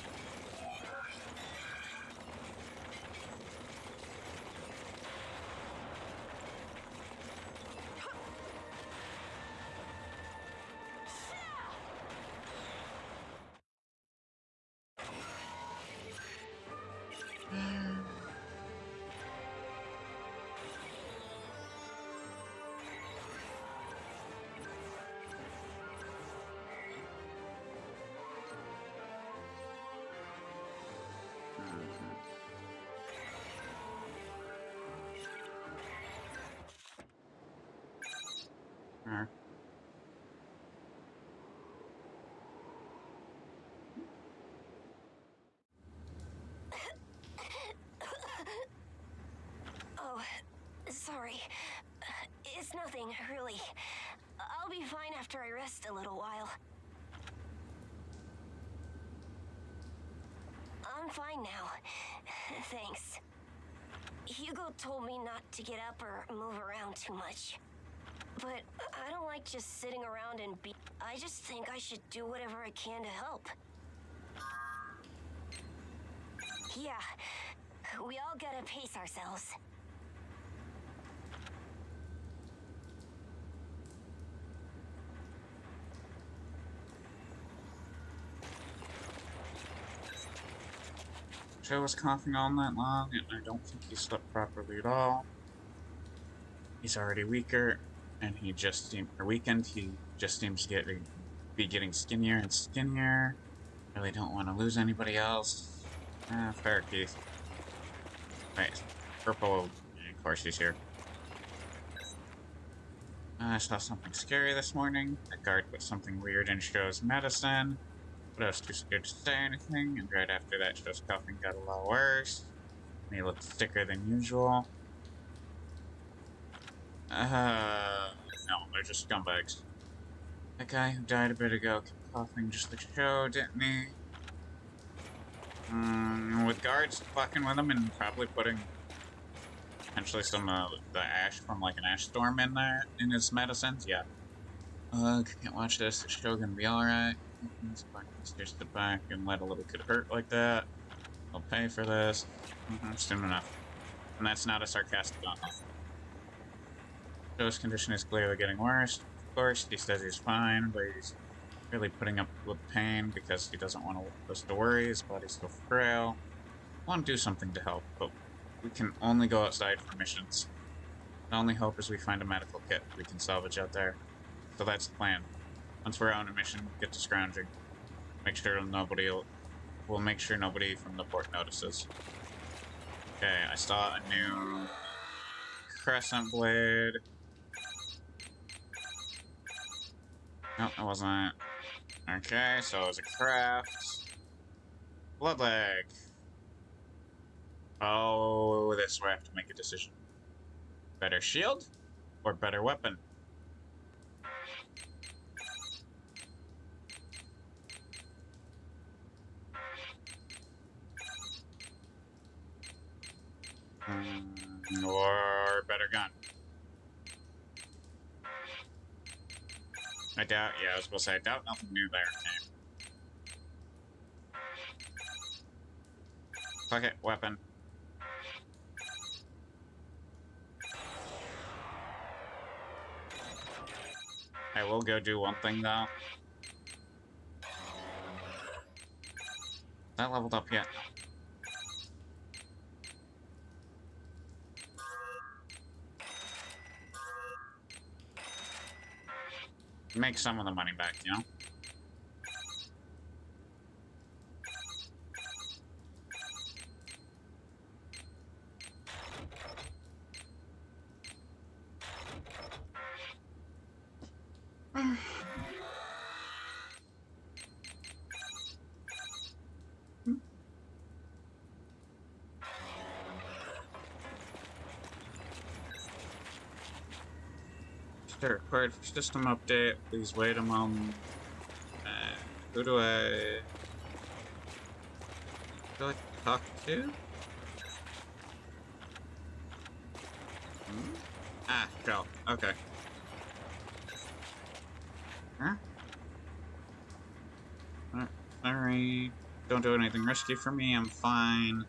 anything, really. I'll be fine after I rest a little while. I'm fine now. Thanks. Hugo told me not to get up or move around too much. But I don't like just sitting around and I just think I should do whatever I can to help. Yeah, we all gotta pace ourselves. Joe was coughing all night long, and I don't think he slept properly at all. He's already weaker, and he just seems to be getting skinnier and skinnier. Really don't want to lose anybody else. Fair Keith. Wait, Purple, of course he's here. I saw something scary this morning. A guard put something weird in Joe's medicine, but I was too scared to say anything, and right after that, Joe's coughing got a lot worse. And he looked sicker than usual. No, they're just scumbags. That guy who died a bit ago kept coughing just like Joe, didn't he? With guards fucking with him and probably putting potentially some the ash from like an ash storm in there in his medicines, yeah. Can't watch this. Is Joe gonna be alright? Just sit back and let a little kid hurt like that. I'll pay for this. Soon enough. And that's not a sarcastic comment. Joe's condition is clearly getting worse. Of course, he says he's fine, but he's really putting up with pain because he doesn't want us to worry. His body's still frail. I want to do something to help, but we can only go outside for missions. The only hope is we find a medical kit we can salvage out there. So that's the plan. Once we're out on a mission, get to scrounging. We'll make sure nobody from the port notices. Okay, I saw a new crescent blade. No, it wasn't. Okay, so it was a craft. Blood leg. Oh, this is where I have to make a decision. Better shield or better weapon? Or better gun? I doubt, yeah, I was supposed to say, I doubt nothing new there came. Fuck it, weapon. I will go do one thing, though. Is that leveled up yet? Make some of the money back, you know? Required for system update. Please wait a moment. Who do I talk to? Ah, Joe. Okay. Huh? Sorry. Don't do anything risky for me. I'm fine.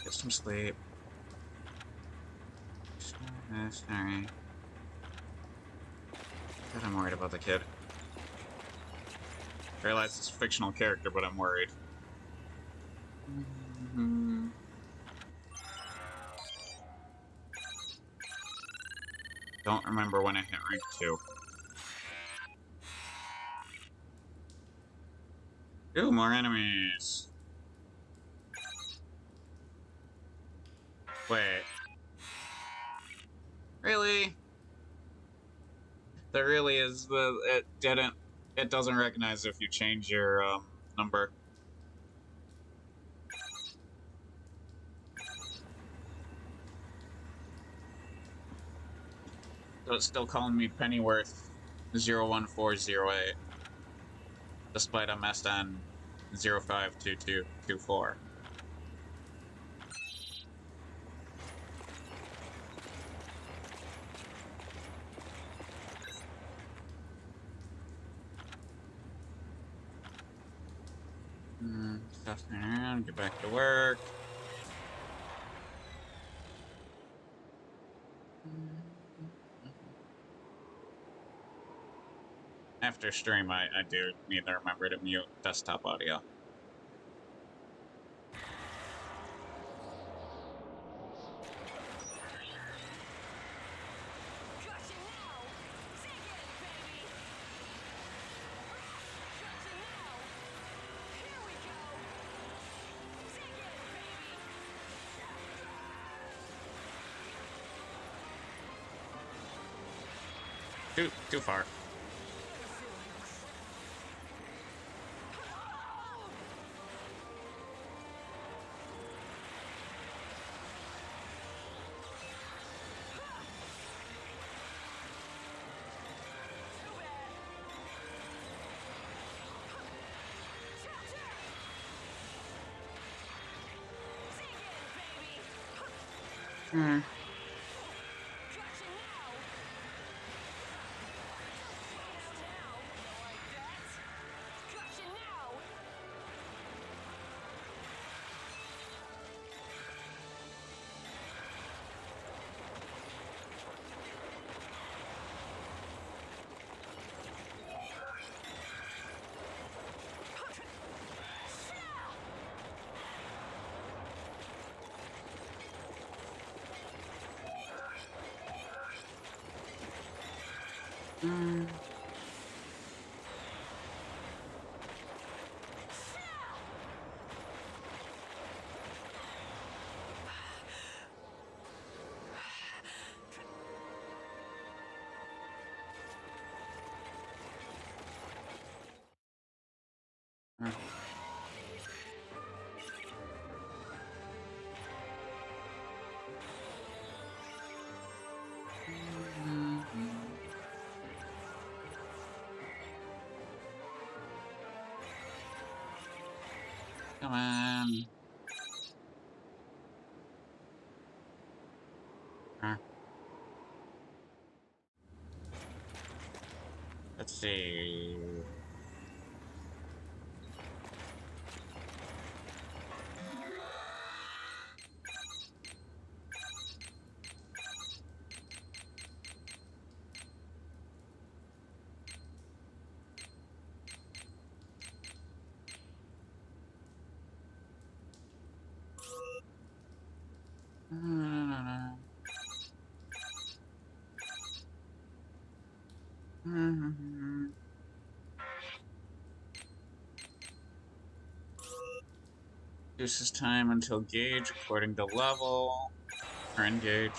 Get some sleep. Sorry. God, I'm worried about the kid. I realize it's a fictional character, but I'm worried. Don't remember when I hit rank 2. Ooh, more enemies. Wait. Really? There really is it doesn't recognize if you change your number. So it's still calling me Pennyworth 01408, despite I messed on 052224. Stuffing around, get back to work. After stream, I do need to remember to mute desktop audio. Gotcha now! Dig it, baby! Gotcha now! Here we go! Dig it, baby! Too far. Too bad! Gotcha! Dig it, baby! Gotcha now! Now, like that! Gotcha now! Come on. Let's see. Reduces time until gauge according to level or engage.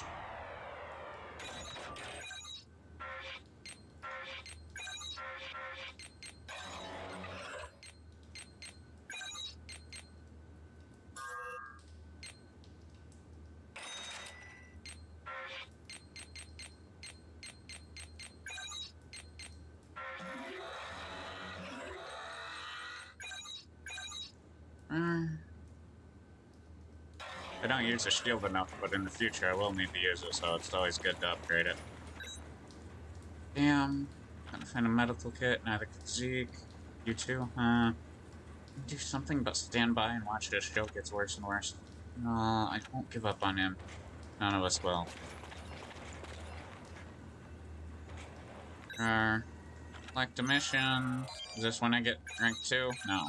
I don't use a shield enough, but in the future I will need to use it, so it's always good to upgrade it. Damn. Gotta find a medical kit, neither can Zeke. You too, huh? Do something but stand by and watch this shield gets worse and worse. No, I won't give up on him. None of us will. Select a mission. Is this when I get rank 2? No.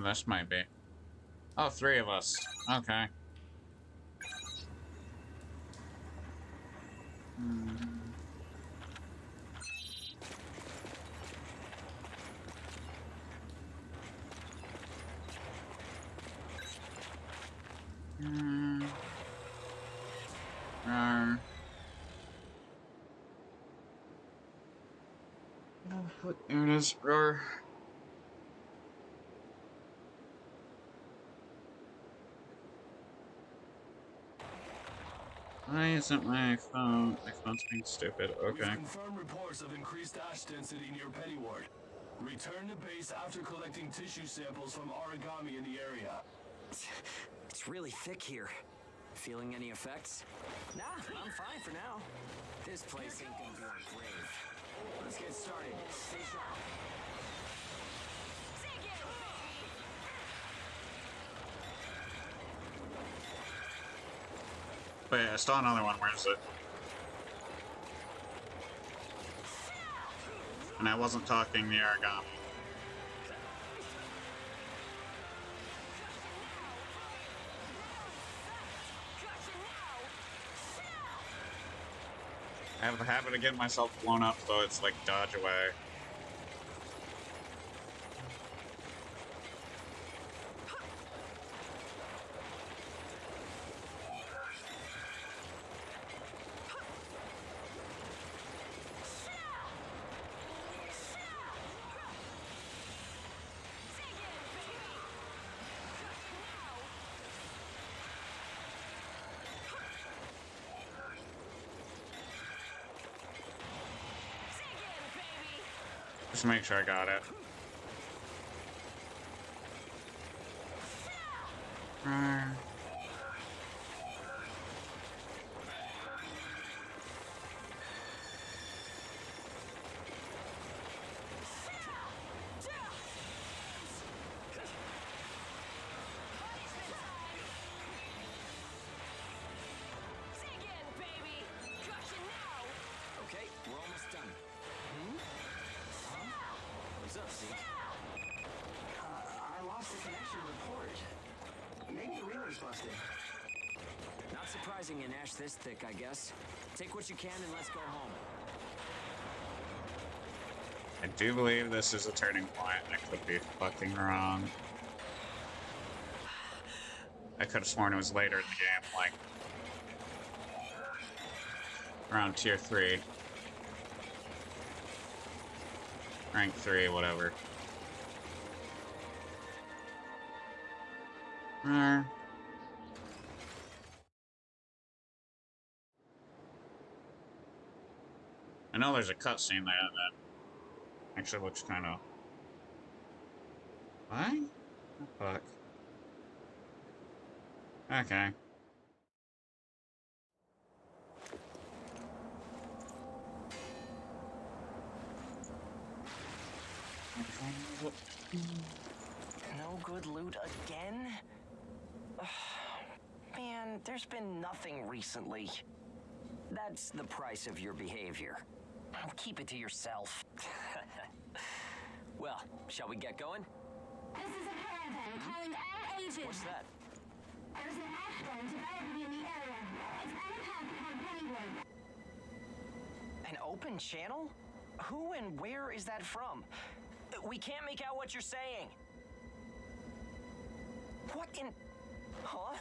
This might be. Oh, 3 of us. Okay. There it is, roar. Why isn't my phone? My phone's being stupid. We've Okay. confirmed reports of increased ash density near Pennyward. Return to base after collecting tissue samples from origami in the area. It's really thick here. Feeling any effects? Nah, I'm fine for now. This place ain't gonna be our grave. Let's get started. Stay sharp. Dig in, baby! Wait, I saw another one. Where is it? And I wasn't talking the origami. I have a habit of getting myself blown up, so it's like dodge away. Just make sure I got it. Okay, we're almost done. What's up, Zeke? I lost the connection to the port. Maybe the relay's busted. Not surprising in ash this thick, I guess. Take what you can and let's go home. I do believe this is a turning point. I could be fucking wrong. I could have sworn it was later in the game, like around tier 3. Rank 3, whatever. I know there's a cutscene there that actually looks kind of... What? Oh, fuck. Okay. No good loot again? Ugh. Man, there's been nothing recently. That's the price of your behavior. Oh, keep it to yourself. Well, shall we get going? This is a caravan calling all agents. What's that? There's an ash den developing in the area. It's on a path toward Pennyward. An open channel? Who and where is that from? We can't make out what you're saying. What in... Huh?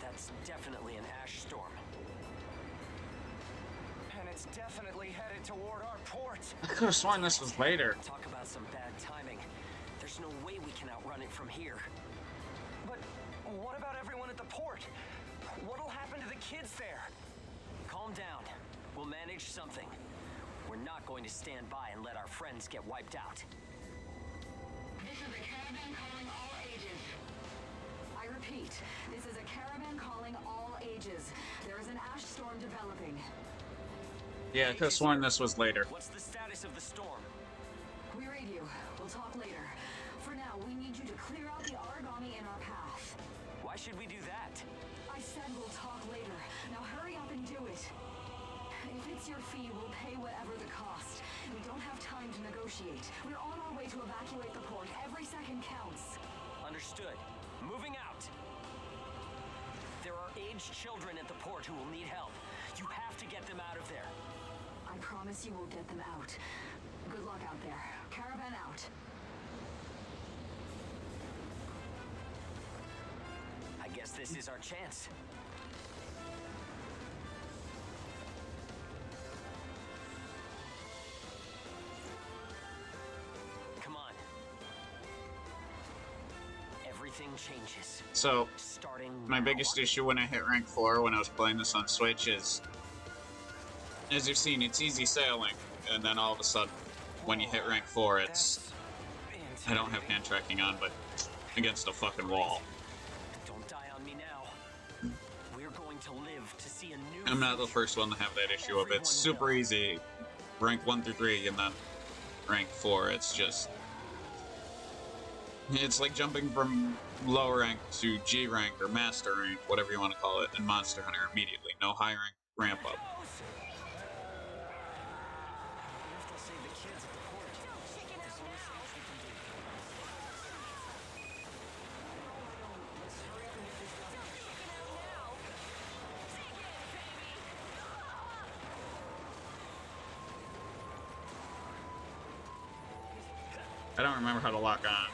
That's definitely an ash storm. And it's definitely headed toward our port. I could have sworn this was later. Talk about some bad timing. There's no way we can outrun it from here. But what about everyone at the port? What'll happen to the kids there? Calm down. We'll manage something. We're not going to stand by and let our friends get wiped out. This is a caravan calling all ages. I repeat, this is a caravan calling all ages. There is an ash storm developing. Yeah, I could have sworn this was later. What's the status of the storm? We read you. We'll talk later. For now, we need you to clear out the origami in our path. Why should we do that? I said we'll talk later. Now hurry up and do it. If it's your fee, we'll pay whatever the cost. We don't have time to negotiate. We're on our way to evacuate the port. Every second counts. Understood. Moving out. There are aged children at the port who will need help. You have to get them out of there. I promise you we'll get them out. Good luck out there. Caravan out. I guess this is our chance. everything changes. So, Starting my now. biggest issue when I hit rank 4 when I was playing this on Switch is, as you've seen, it's easy sailing, and then all of a sudden, when you hit rank 4, it's... I don't have hand tracking on, but against a fucking wall. Don't die on me now. We're going to live to see a new I'm not the future. first one to have that issue of Everyone it's super will. easy, rank 1 through 3, and then rank 4, it's just... It's like jumping from low rank to G rank or master rank, whatever you want to call it, in Monster Hunter immediately. No high rank ramp up. I don't remember how to lock on.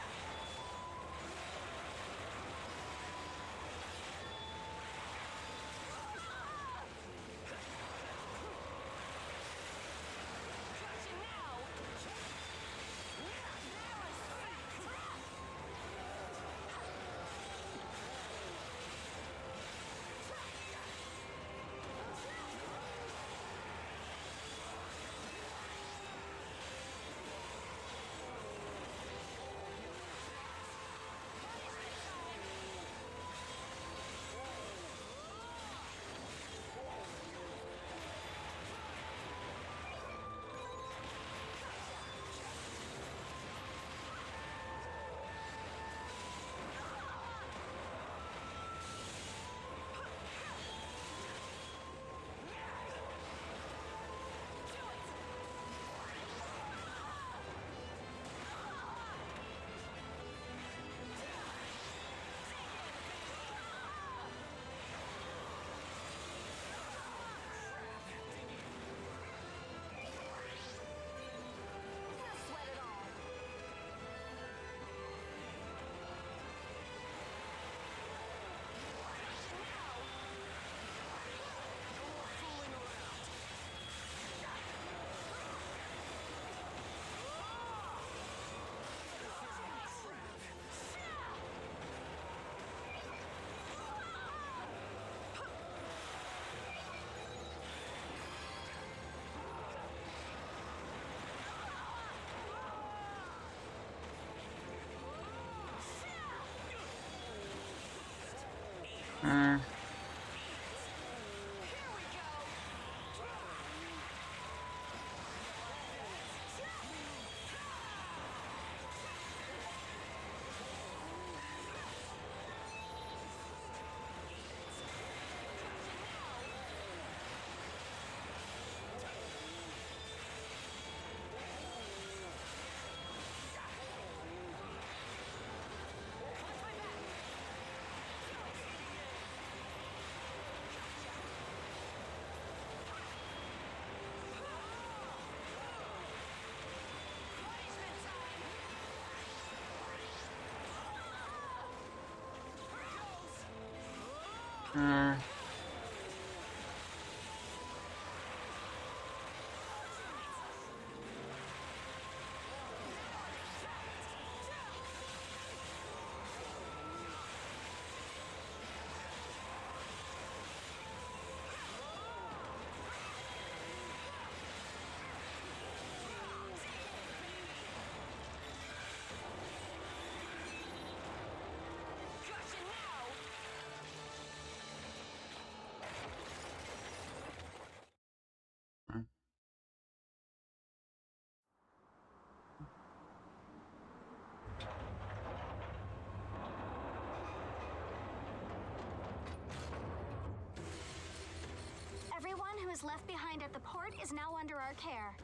Everyone who is left behind at the port is now under our care.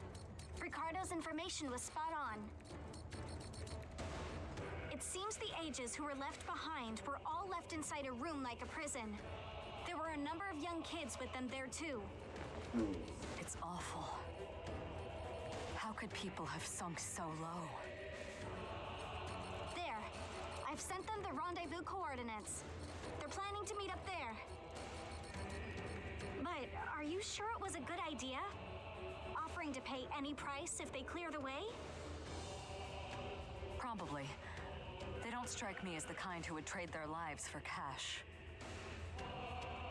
Ricardo's information was spot on. It seems the ages who were left behind were all left inside a room like a prison. There were a number of young kids with them there too. It's awful. How could people have sunk so low? There. I've sent them the rendezvous coordinates. They're planning to meet up there. But are you sure it was a good idea? Offering to pay any price if they clear the way? Probably. They don't don't strike me as the kind who would trade their lives for cash.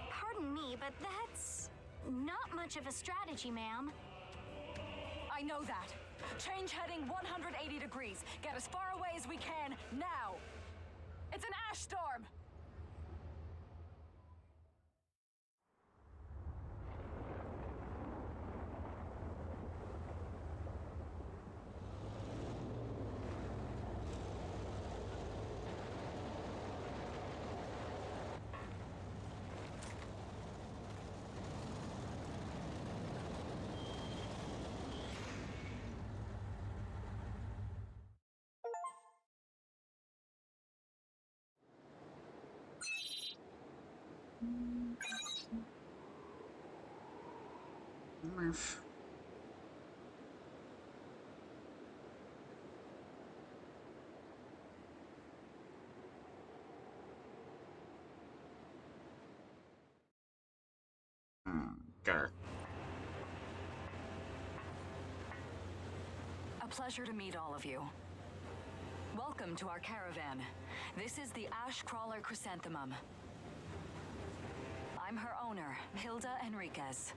Pardon me, but that's not much of a strategy, ma'am. I know that. Change heading 180 degrees. Get as far away as we can, now! It's an ash storm! Murph. Gar. A pleasure to meet all of you. Welcome to our caravan. This is the Ash Crawler Chrysanthemum. I'm her owner, Hilda Enriquez.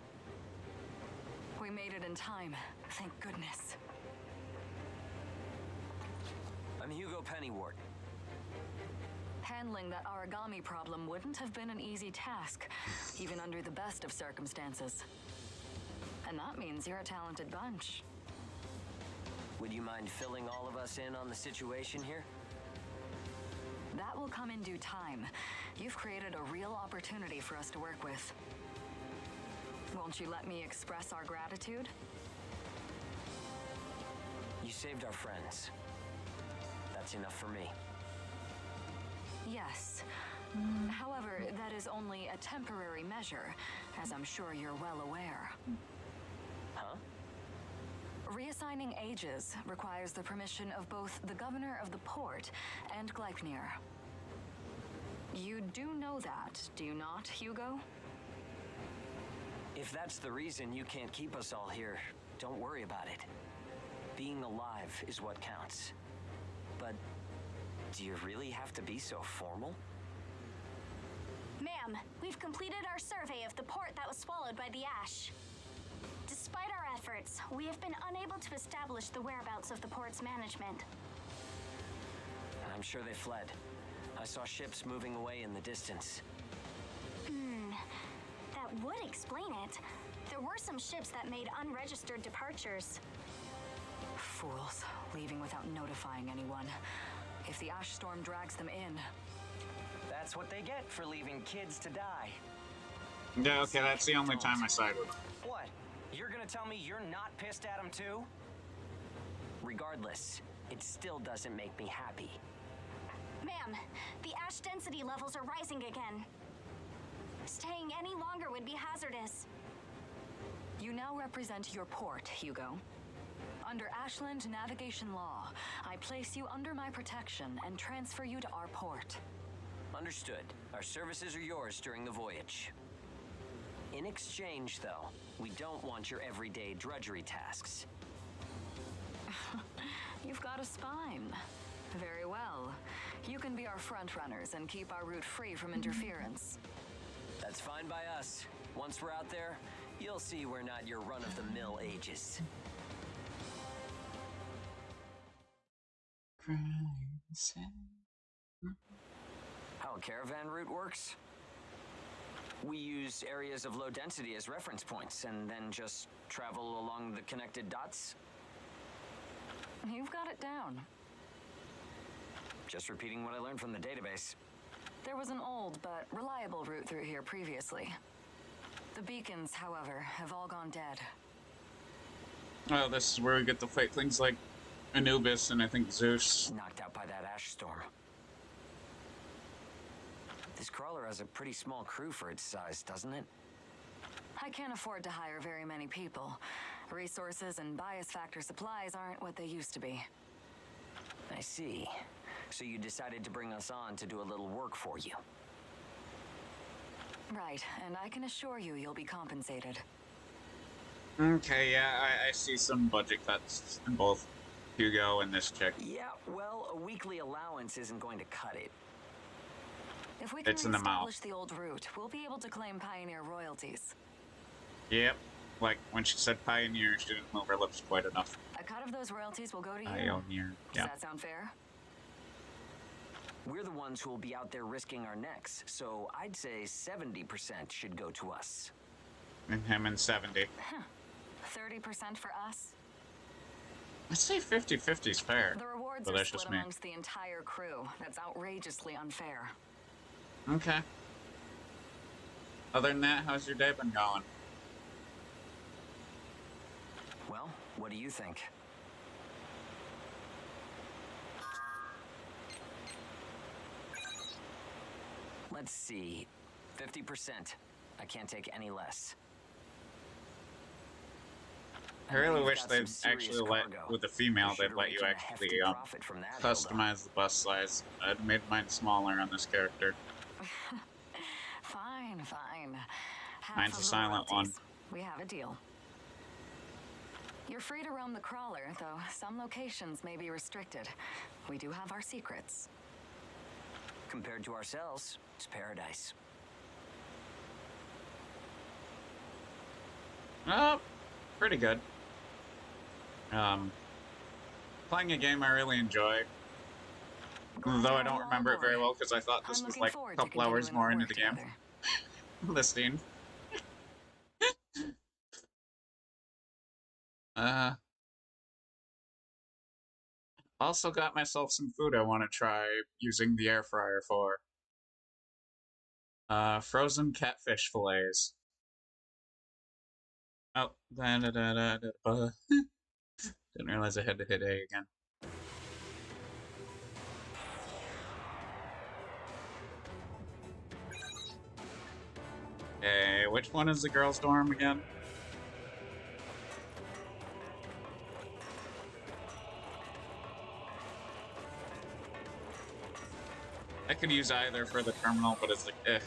We made it in time, thank goodness. I'm Hugo Pennywort. Handling that origami problem wouldn't have been an easy task, even under the best of circumstances. And that means you're a talented bunch. Would you mind filling all of us in on the situation here? That will come in due time. You've created a real opportunity for us to work with. Won't you let me express our gratitude? You saved our friends. That's enough for me. Yes. However, that is only a temporary measure, as I'm sure you're well aware. Huh? Reassigning ages requires the permission of both the governor of the port and Gleipnir. You do know that, do you not, Hugo? If that's the reason you can't keep us all here, don't worry about it. Being alive is what counts. But do you really have to be so formal? Ma'am, we've completed our survey of the port that was swallowed by the ash. Despite our efforts, we have been unable to establish the whereabouts of the port's management. I'm sure they fled. I saw ships moving away in the distance. That would explain it. There were some ships that made unregistered departures. Fools, leaving without notifying anyone. If the ash storm drags them in... That's what they get for leaving kids to die. Yeah, okay, that's the only time I side with them. What? You're gonna tell me you're not pissed at them too? Regardless, it still doesn't make me happy. Ma'am, the ash density levels are rising again. Staying any longer would be hazardous. You now represent your port, Hugo. Under Ashland navigation law, I place you under my protection and transfer you to our port. Understood. Our services are yours during the voyage. In exchange, though, we don't want your everyday drudgery tasks. You've got a spine. Very well. You can be our front runners and keep our route free from interference. That's fine by us. Once we're out there, you'll see we're not your run-of-the-mill ages. How a caravan route works? We use areas of low density as reference points, and then just travel along the connected dots. You've got it down. Just repeating what I learned from the database. There was an old but reliable route through here previously. The beacons, however, have all gone dead. Well, this is where we get to fight things like Anubis and I think Zeus. Knocked out by that ash storm. This crawler has a pretty small crew for its size, doesn't it? I can't afford to hire very many people. Resources and bias factor supplies aren't what they used to be. I see. So you decided to bring us on to do a little work for you. Right, and I can assure you you'll be compensated. Okay, yeah, I see some budget cuts in both Hugo and this chick. Yeah, well, a weekly allowance isn't going to cut it. If we can It's in the mouth. reestablish the old route, we'll be able to claim Pioneer royalties. Yep. Like, when she said Pioneer, she didn't move her lips quite enough. A cut of those royalties will go to you. Pioneer. Does Yeah. that sound fair? We're the ones who will be out there risking our necks, so I'd say 70% should go to us. And him in 70. 30% for us? I'd say 50-50 is fair. The rewards But are that's split just me. amongst the entire crew. That's outrageously unfair. Okay. Other than that, how's your day been going? Well, what do you think? Let's see. 50%. I can't take any less. I really We've wish got they'd some serious actually let, cargo. with the female, We should they'd let you rake in a actually hefty profit from that customize the bus size. I'd made mine smaller on this character. Fine, fine. Half Mine's of a the silent one. royalties. We have a deal. You're free to roam the crawler, though some locations may be restricted. We do have our secrets. Compared to ourselves, it's paradise. Oh, pretty good. Playing a game I really enjoy. Though I don't remember it very well because I thought this I'm was looking like a forward to couple hours continuing more our into work the game. together. Listening. Also got myself some food I want to try using the air fryer for. Frozen catfish fillets. Oh, didn't realize I had to hit A again. Okay, which one is the girls' dorm again? I could use either for the terminal, but it's like, eh.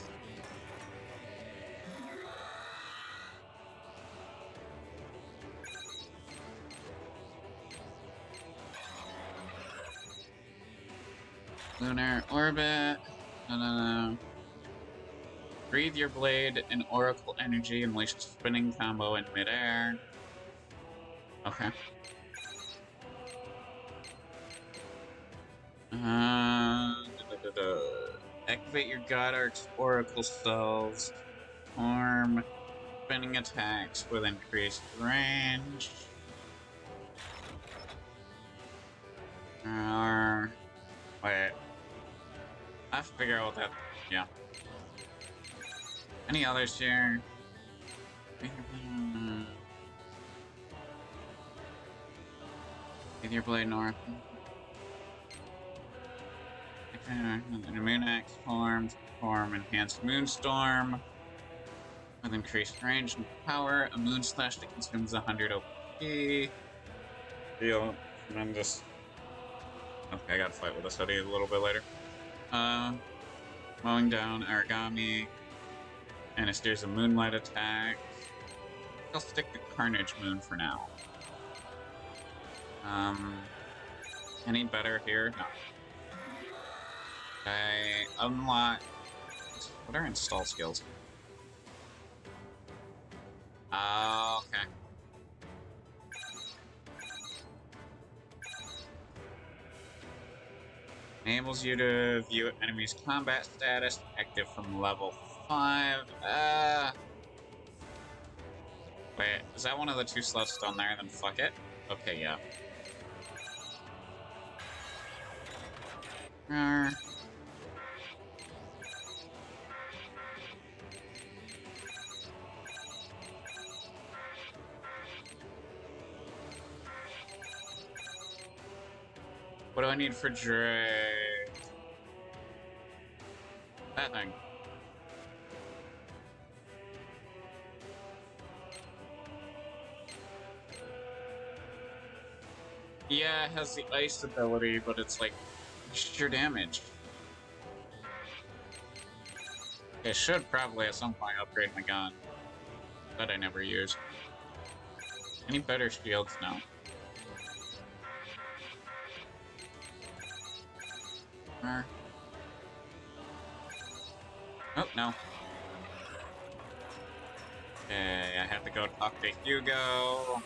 Lunar orbit. No. Breathe your blade in oracle energy and unleash a spinning combo in midair. Okay. Activate your God Arc's oracle cells. Form spinning attacks with increased range. Wait. I have to figure out what that. Yeah. Any others here? With your blade north. The moon axe form enhanced moonstorm. With increased range and power, a moon slash that consumes 100 OP. Feel tremendous. Okay, I gotta fight with this hoodie a little bit later. Mowing down origami. And it steers a moonlight attack. I'll stick the Carnage Moon for now. Any better here? No. I unlock. What are install skills? Okay. Enables you to view enemy's combat status, active from level 5. Wait, is that one of the 2 slots down there? Then fuck it. Okay, yeah. What do I need for Drake? That thing. Yeah, it has the ice ability, but it's like sheer damage. It should probably at some point upgrade my gun. That I never use. Any better shields? No. Oh, no. Okay, I have to go talk to Hugo.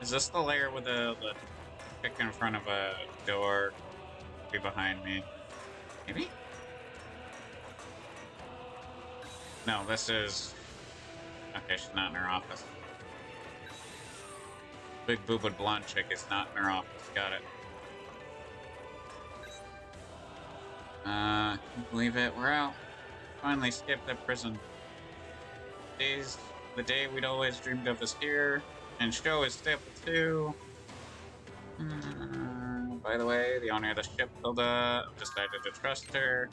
Is this the layer with the chick in front of a door? Be behind me. Maybe? No, this is... Okay, she's not in her office. Big boobed blonde chick is not in her office. Got it. Can you believe it? We're out. Finally skipped the prison. The day we'd always dreamed of is here. And show is step 2. By the way, the owner of the ship, Hilda, decided to trust her.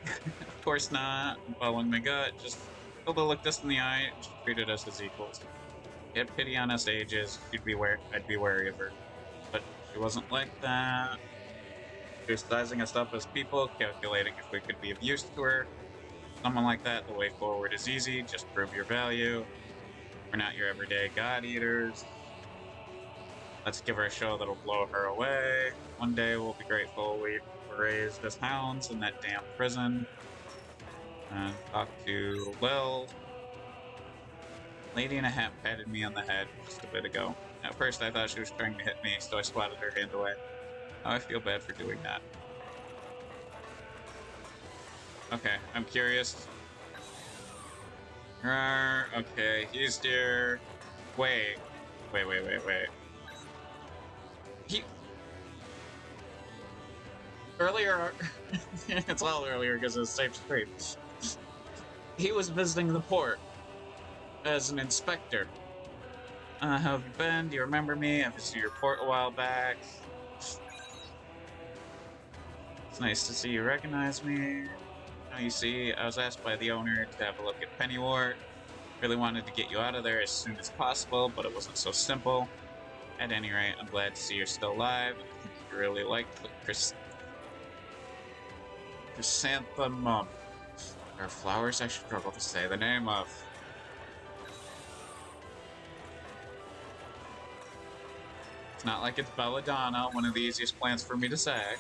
Of course not. I'm following my gut. Just Hilda looked us in the eye and she treated us as equals. She had pity on us ages. I'd be wary of her. But she wasn't like that. She was sizing us up as people, calculating if we could be of use to her. Someone like that, the way forward is easy. Just prove your value. We're not your everyday god-eaters. Let's give her a show that'll blow her away. One day we'll be grateful we were raised as hounds in that damn prison. And talk to Lil. Lady in a hat patted me on the head just a bit ago. At first I thought she was trying to hit me, so I swatted her hand away. Now I feel bad for doing that. Okay, I'm curious. Okay, he's here. Wait. Earlier, it's all earlier because it's safe stream. He was visiting the port as an inspector. How have you been? Do you remember me? I visited your port a while back. It's nice to see you recognize me. Now you see, I was asked by the owner to have a look at Pennywort. Really wanted to get you out of there as soon as possible, but it wasn't so simple. At any rate, I'm glad to see you're still alive. I think you really liked the chrysanthemum. There are flowers I struggle to say the name of. It's not like it's belladonna, one of the easiest plants for me to say.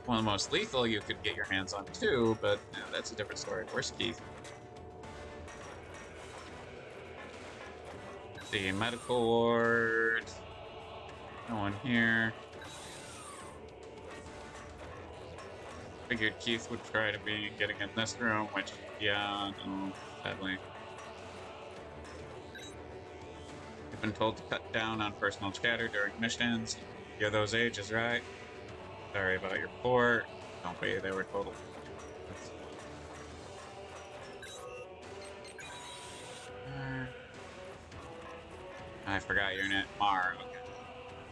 One of the most lethal you could get your hands on too, but that's a different story. Where's Keith? The medical ward. No one here. Figured Keith would try to be getting in this room, which, yeah, no, sadly. You've been told to cut down on personal chatter during missions. You're those ages, right? Sorry about your port. Don't be, they were total. I forgot your name. Mar. Okay.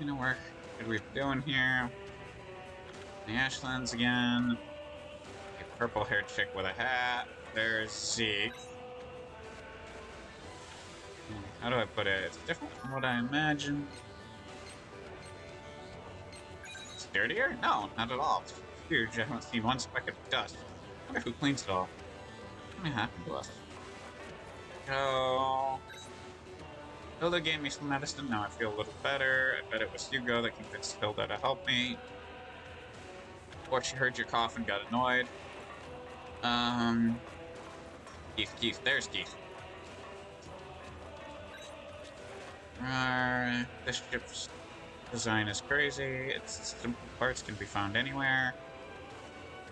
You know, what are we doing here? The Ashlands again. A purple-haired chick with a hat. There's Zeke. How do I put it? It's different from what I imagined. It's dirtier? No, not at all. It's huge. I haven't seen one speck of dust. I wonder who cleans it all. What happened to us? So... Hilda gave me some medicine, now I feel a little better. I bet it was Hugo that convinced Hilda to help me. Or she heard your cough and got annoyed. Keith, there's Keith. This ship's design is crazy. Its simple parts can be found anywhere.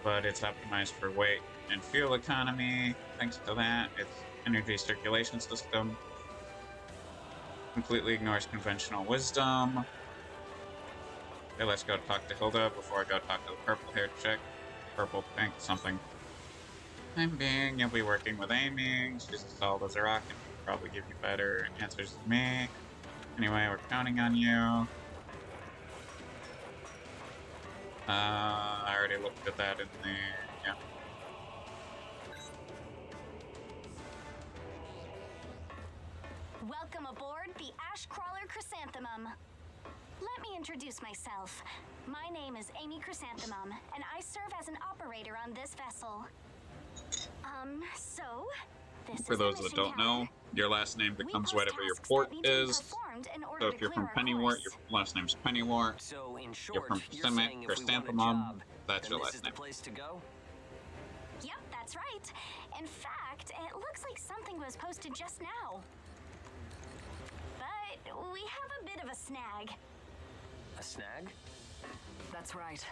But it's optimized for weight and fuel economy. Thanks to that, its energy circulation system completely ignores conventional wisdom. Okay, let's go talk to Hilda before I go talk to the purple-haired chick. Purple, pink, something. I'm being, you'll be working with Amy. She's as solid as a rock and will probably give you better answers than me. Anyway, we're counting on you. I already looked at that in the, yeah. Welcome aboard the Ashcrawler Chrysanthemum. Let me introduce myself. My name is Amy Chrysanthemum, and I serve as an operator on this vessel. So, This For is the those that mission don't know, calendar. your last name We becomes post whatever your tasks port that need to be is. performed in order So to if you're clear from our Pennywort, course. your last name's Pennywort. So, in You're short, from you're saying if we want a Chrysanthemum, job, that's then your this last is name. the place to go? Yep, that's right. In fact, it looks like something was posted just now. But we have a bit of a snag. A snag? That's right.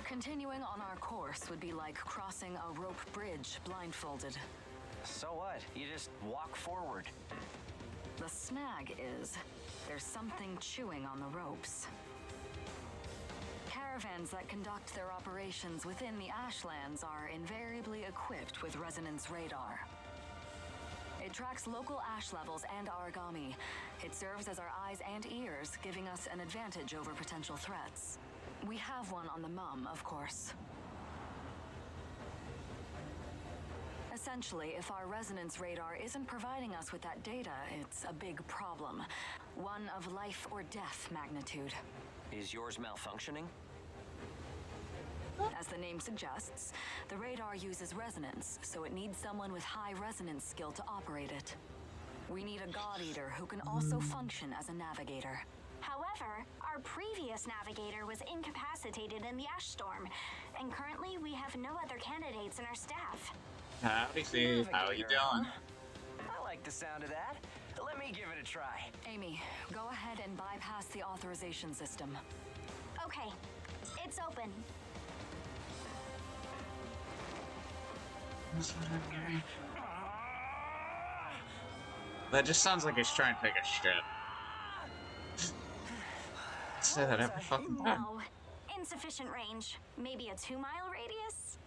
Continuing on our course would be like crossing a rope bridge blindfolded. So what? You just walk forward. The snag is there's something chewing on the ropes. Caravans that conduct their operations within the Ashlands are invariably equipped with resonance radar. It tracks local ash levels and origami. It serves as our eyes and ears, giving us an advantage over potential threats. We have one on the mum, of course. Essentially, if our resonance radar isn't providing us with that data, it's a big problem. One of life or death magnitude. Is yours malfunctioning? As the name suggests, the radar uses resonance, so it needs someone with high resonance skill to operate it. We need a God Eater who can also function as a navigator. However, our previous navigator was incapacitated in the ash storm, and currently we have no other candidates in our staff. Howdy, Steve. How you Navigator, doing? I like the sound of that. Let me give it a try. Amy, go ahead and bypass the authorization system. Okay, it's open. That just sounds like he's trying to take a shit. Say that every fucking time. No, insufficient range. Maybe a 2-mile radius?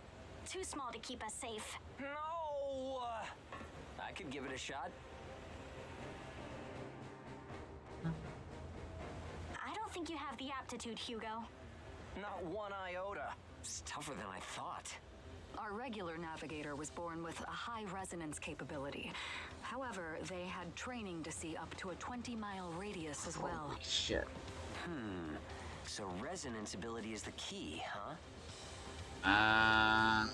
Too small to keep us safe. No! I could give it a shot. I don't think you have the aptitude, Hugo. Not one iota. It's tougher than I thought. Our regular navigator was born with a high resonance capability. However, they had training to see up to a 20-mile radius as well. Holy shit. So resonance ability is the key, huh? I'm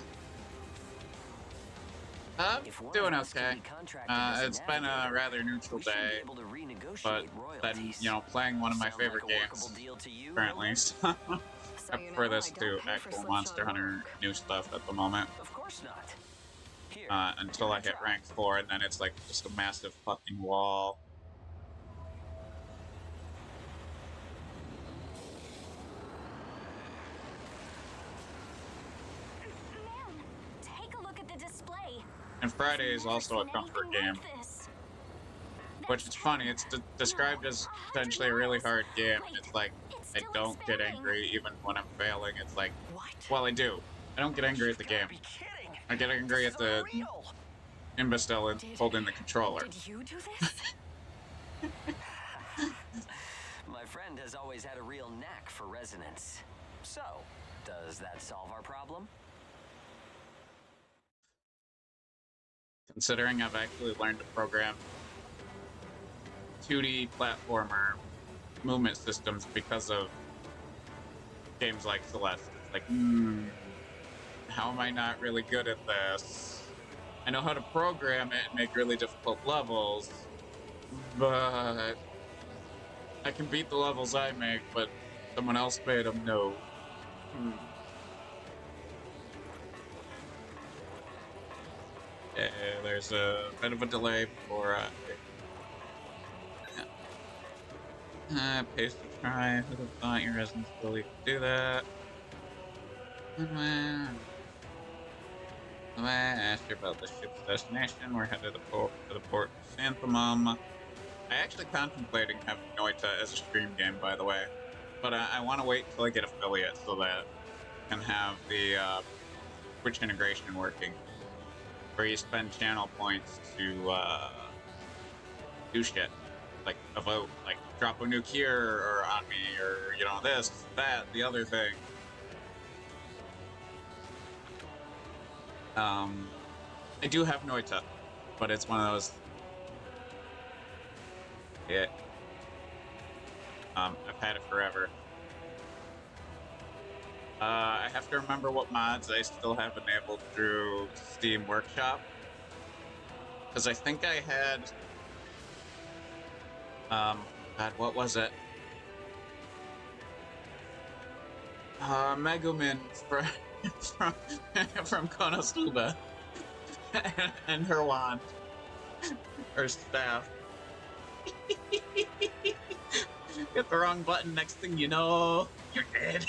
If one doing of us can okay. be contracted as a It's been a navigator, rather neutral we should be day, able to renegotiate but then, royalties. you know, playing one of my Sound like favorite a games workable deal to you, currently. Roland? So So I you prefer know, this I don't to pay for actual slipshod Monster Hunter work. new stuff at the moment. Of course not. Here. Until I hit rank 4, and then it's like just a massive fucking wall. Man, take a look at the display. And Friday is I've never also a seen comfort anything game. like this. Which There's is funny, it's described as potentially a really hard game, and it's like, I don't get angry even when I'm failing. It's like, What? well, I do. I don't get angry at the You've gotta game. be kidding. I get angry This at is the unreal. imbecile holding the controller. Did you do this? My friend has always had a real knack for resonance. So, does that solve our problem? Considering I've actually learned to program 2D platformer movement systems because of games like Celeste. It's like, how am I not really good at this? I know how to program it and make really difficult levels, but I can beat the levels I make, but someone else made them, no. There's a bit of a delay before pace to try. Who'd have thought your resonance ability could do that? When I asked you about the ship's destination, we're headed to the port of Chrysanthemum. I actually contemplating having Noita as a stream game, by the way, but I want to wait till I get affiliate so that I can have the Twitch integration working, where you spend channel points to do shit, like a vote, like drop a nuke here or on me, or you know, this, that, the other thing. I do have Noita, but it's one of those. Yeah. I've had it forever. I have to remember what mods I still have enabled through Steam Workshop. Because I think I had... God, what was it? Megumin from, from, from Konosuba. And her wand. Her staff. Hit the wrong button, next thing you know, you're dead.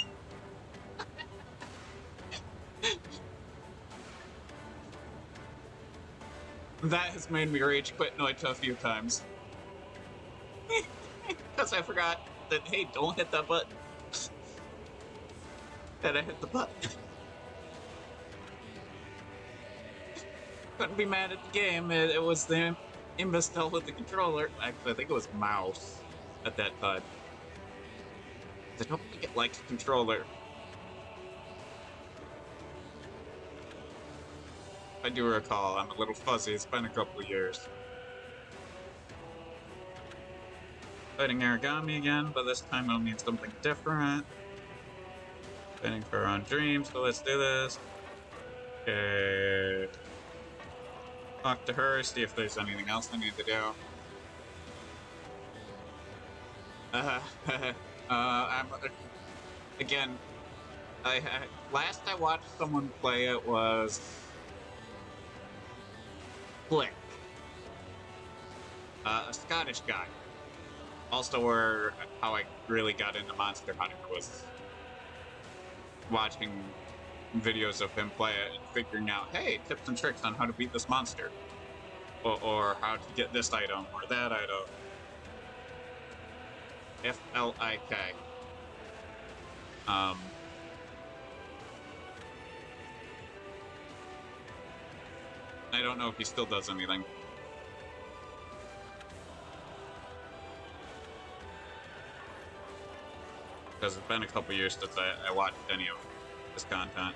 That has made me rage quit Noita a few times. Because I forgot that, hey, don't hit that button. And I hit the button. Couldn't be mad at the game, it was the imbecile with the controller. Actually, I think it was mouse at that time. I don't think it liked the controller. I do recall, I'm a little fuzzy, it's been a couple of years. Fighting Aragami again, but this time I'll need something different. Fighting for our own dreams, so let's do this. Okay. Talk to her, see if there's anything else I need to do. Again, last I watched someone play it was Flick, a Scottish guy. Also, how I really got into Monster Hunter was watching videos of him play it and figuring out, hey, tips and tricks on how to beat this monster, or how to get this item or that item. F-L-I-K. I don't know if he still does anything. Because it's been a couple years since I watched any of this content.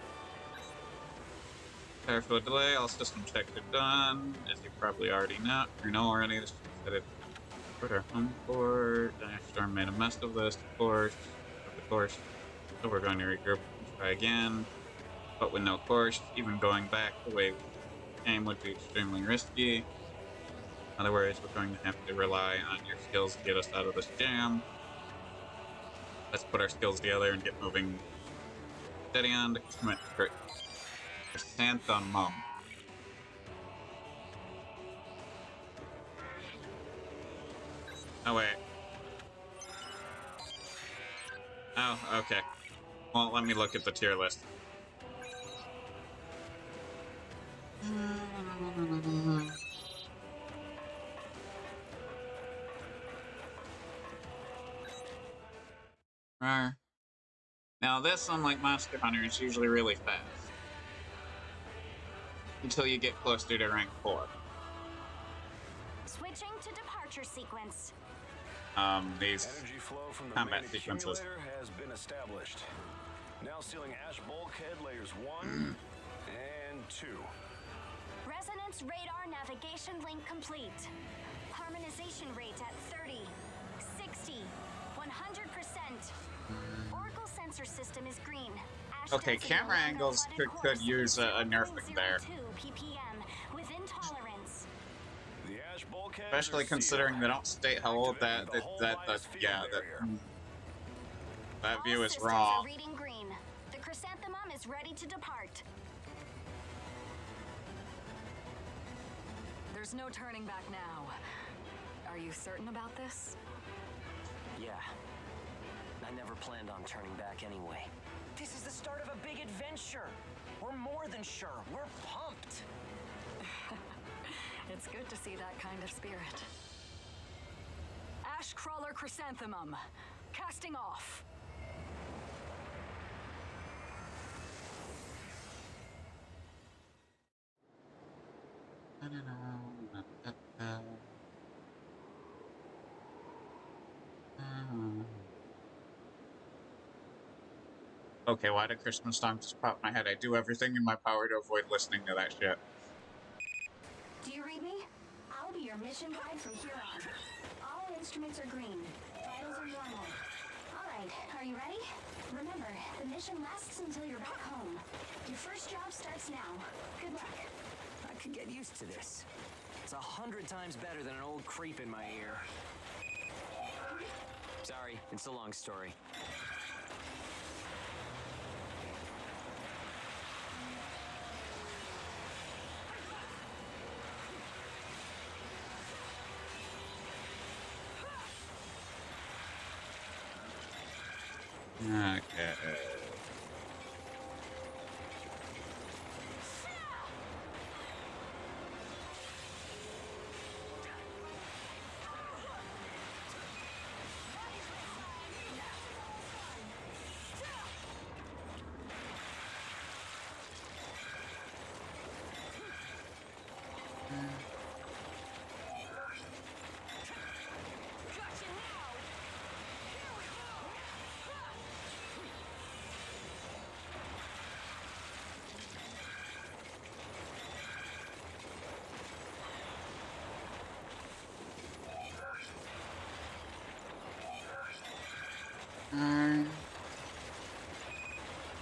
Prepare for the delay, all system checks are done. As you probably already know already, this is put our home port. Storm made a mess of this, of course. So we're going to regroup and try again. But with no course, even going back the way we came would be extremely risky. In other words, we're going to have to rely on your skills to get us out of this jam. Let's put our skills together and get moving. Steady on to commit Chrysanthemum. Oh, wait. Oh, okay. Well, let me look at the tier list. Now this, unlike Monster Hunter, is usually really fast. Until you get closer to rank 4. Switching to departure sequence. These Energy flow from the combat main sequences. accumulator has been established. Now sealing ash bulkhead layers 1 and 2. Resonance radar navigation link complete. Harmonization rate at 30, 60, 100%. Oracle sensor system is green. Ash Okay, density camera along the angles flooded could course use is a nerfing there. 0.02 ppm within tolerance. The ash bulkheads Especially are considering sealed. they don't state how old that Activating the whole bias field barrier. That view All is systems wrong. are reading green. The chrysanthemum is ready to depart. There's no turning back now. Are you certain about this? Yeah. I never planned on turning back anyway. This is the start of a big adventure. We're more than sure. We're pumped. It's good to see that kind of spirit. Ash Crawler Chrysanthemum. Casting off. Okay, why did Christmas song just pop in my head? I do everything in my power to avoid listening to that shit. Do you read me? I'll be your mission guide from here on. All instruments are green. Vitals are normal. Alright, are you ready? Remember, the mission lasts until you're back home. Your first job starts now. Good luck. I could get used to this. It's 100 times better than an old creep in my ear. Sorry, it's a long story. Okay. Gotcha now! Here we go!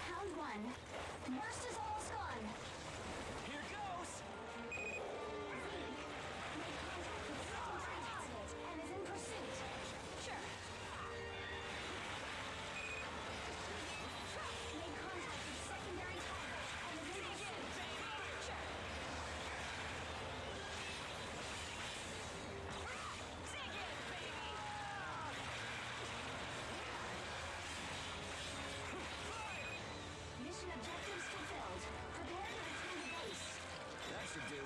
Round one. Burst is almost gone. Here goes! And is in pursuit. Sure. Made contact with secondary target and is in pursuit. Sure. Dig in, baby! Mission objectives fulfilled. Prepare to return to base. That should do.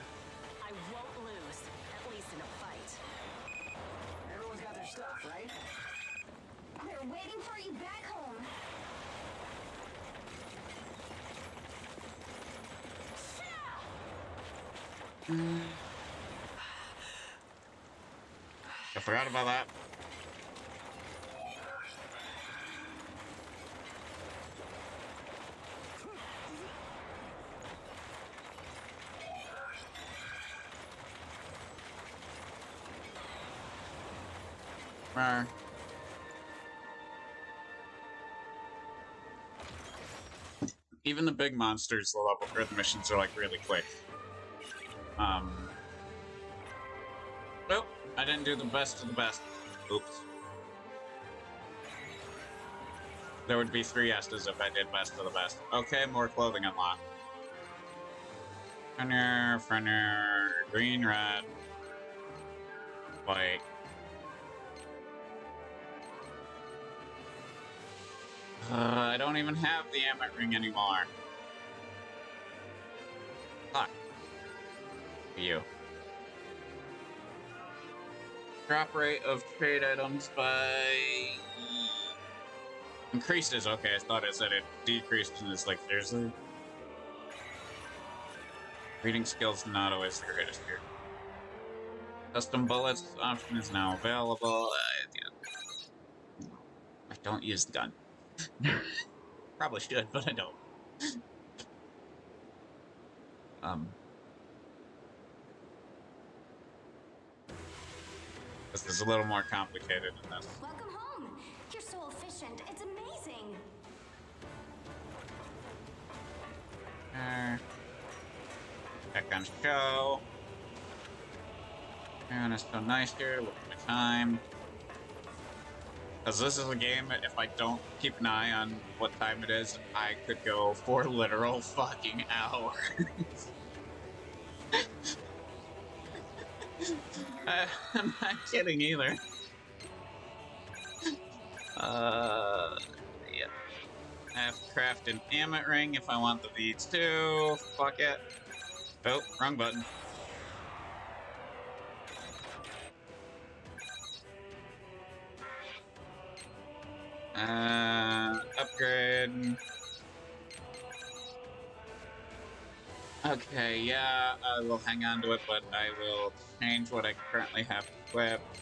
I won't lose, at least in a fight. Everyone's got their stuff, right? They're waiting for you back home. I forgot about that. Rawr. Even the big monsters, the level or the missions are like really quick. Nope, I didn't do the best of the best. Oops. There would be 3 Estes if I did best of the best. Okay, more clothing unlocked. Frenner, green, red, white. I don't even have the Amet ring anymore. Fuck. You. Drop rate of trade items by... Increases, okay, I thought it said it decreased and it's like, seriously? Reading skills not always the greatest here. Custom bullets option is now available. I don't use the gun. Probably should, but I don't. This is a little more complicated than this. Welcome home. You're so efficient. It's amazing. Back on show. And it's so nice here. Look at my time. Because this is a game, if I don't keep an eye on what time it is, I could go for literal fucking hours. I'm not kidding either. Yeah. I have to craft an Amet ring if I want the V2. Fuck it. Oh, wrong button. Upgrade. Okay, yeah, I will hang on to it, but I will change what I currently have equipped.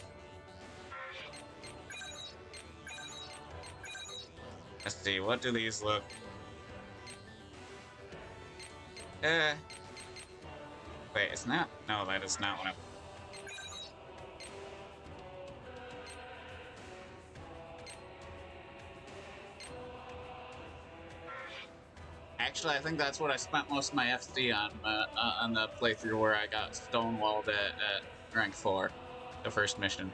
Let's see, what do these look? Wait, isn't that? No, that is not what I'm... Actually, I think that's what I spent most of my FC on the playthrough where I got stonewalled at rank 4, the first mission.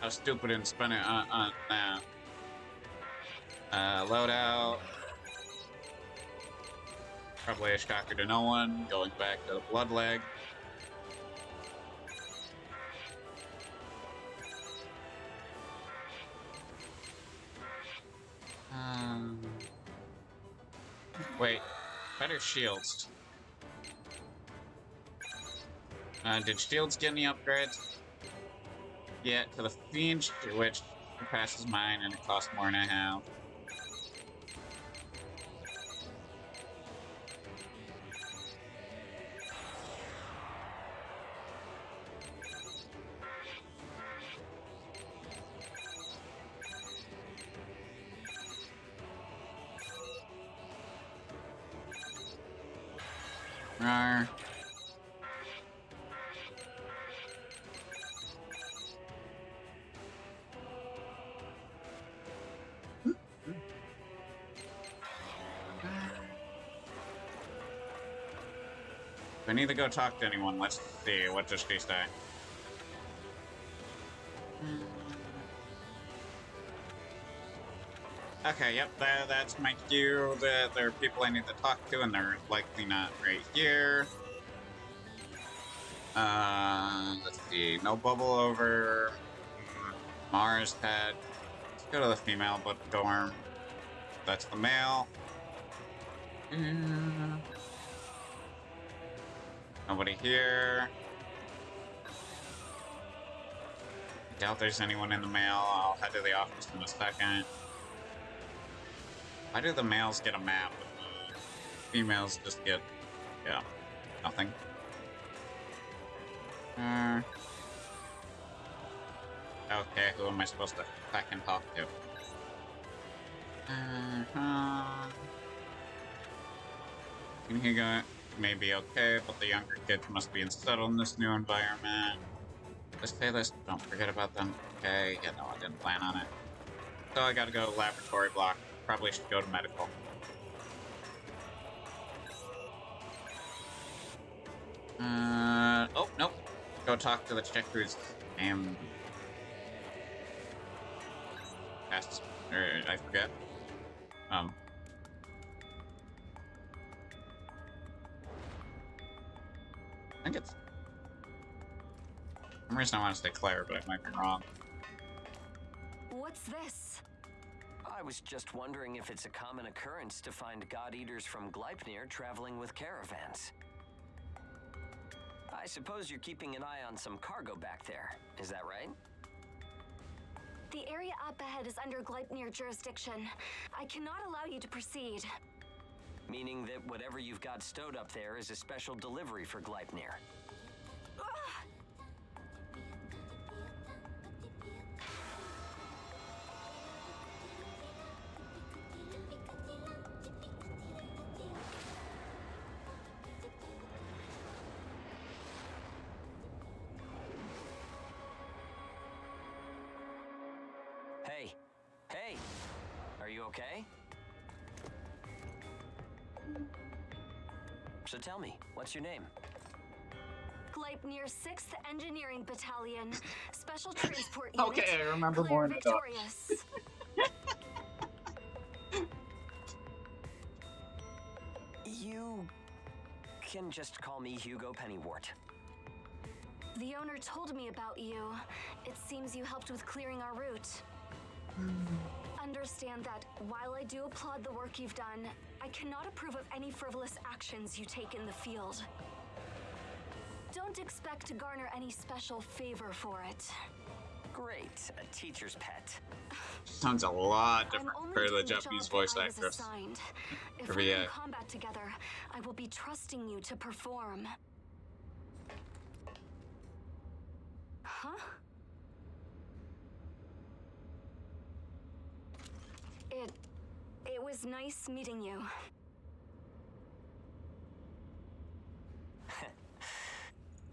I was stupid and spent it on loadout. Probably a shocker to no one. Going back to the blood leg. Wait, better shields. Did shields get any upgrades? Yeah, to the Fiend, which surpasses mine, and it costs more than I have. Rawr. I need to go talk to anyone. Let's see. What does she say? Okay, yep, that's my cue. That there are people I need to talk to, and they're likely not right here. Let's see. No bubble over. Mars had. Let's go to the female, but dorm. That's the male. Nobody here. I doubt there's anyone in the mail. I'll head to the office in a second. Why do the males get a map? And the females just get, yeah, nothing. Okay, who am I supposed to fucking talk to? Hugo may be okay, but the younger kids must be unsettled in this new environment. Just say this, don't forget about them. Okay, yeah, no, I didn't plan on it. So I gotta go to laboratory block. Probably should go to medical. Oh, nope. Go talk to the chick who's passed, or I forget. I think it's... For some reason I want to say Claire, but I might be wrong. What's this? I was just wondering if it's a common occurrence to find God-eaters from Gleipnir traveling with caravans. I suppose you're keeping an eye on some cargo back there. Is that right? The area up ahead is under Gleipnir jurisdiction. I cannot allow you to proceed. Meaning that whatever you've got stowed up there is a special delivery for Gleipnir. Hey, are you okay? So tell me, what's your name? Gleipnir 6th Engineering Battalion, Special Transport Unit. Okay, I remember Claire more than Victorious. You can just call me Hugo Pennywort. The owner told me about you. It seems you helped with clearing our route. Understand that while I do applaud the work you've done, I cannot approve of any frivolous actions you take in the field. Don't expect to garner any special favor for it. Great, a teacher's pet. Sounds a lot different for the Japanese voice actress. If we're in combat together, I will be trusting you to perform. Huh? It was nice meeting you.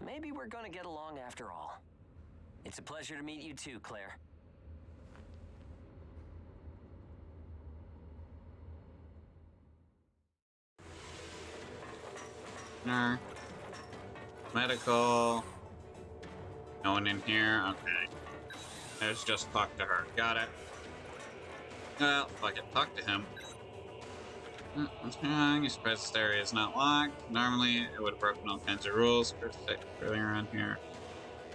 Maybe we're gonna get along after all. It's a pleasure to meet you too, Claire. Medical. No one in here? Okay. Let's just talk to her. Got it. Well, fuck it. Talk to him. What's wrong? You're surprised this area is not locked. Normally, it would have broken all kinds of rules for earlier around here.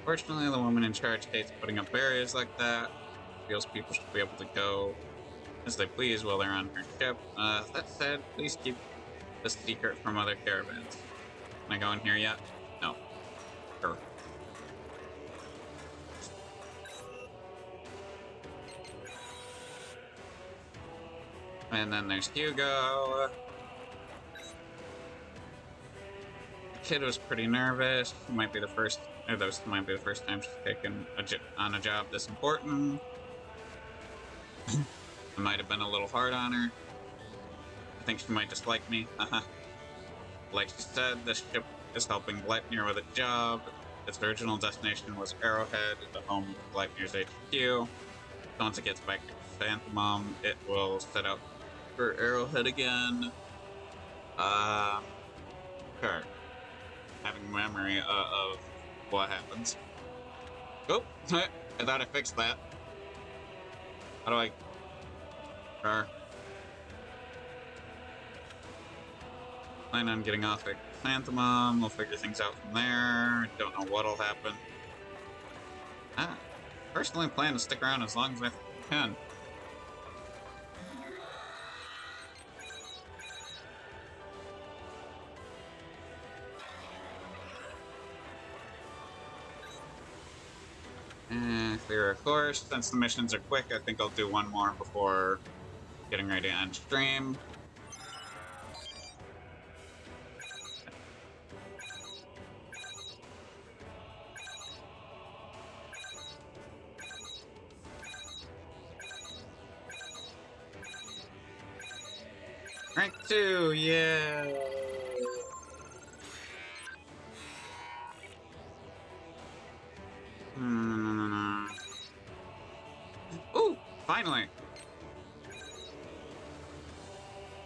Fortunately, the woman in charge hates putting up barriers like that. Feels people should be able to go as they please while they're on her ship. That said, please keep the secret from other caravans. Can I go in here yet? No. Sure. And then there's Hugo. The kid was pretty nervous. It might be the first, or this might be the first time she's taken on a job this important. I might have been a little hard on her. I think she might dislike me. Like she said, this ship is helping Gleipnir with a job. Its original destination was Arrowhead, the home of Gleipnir's HQ. Once it gets back to Phantomom, it will set out for Arrowhead again. Sure. Having memory of what happens. Oh, I thought I fixed that. How do I... Sure. Plan on getting off at Phantomom. We'll figure things out from there. Don't know what'll happen. Personally plan to stick around as long as I can. Clear a course. Since the missions are quick, I think I'll do one more before getting ready to end stream. Rank 2, yeah! Ooh, finally!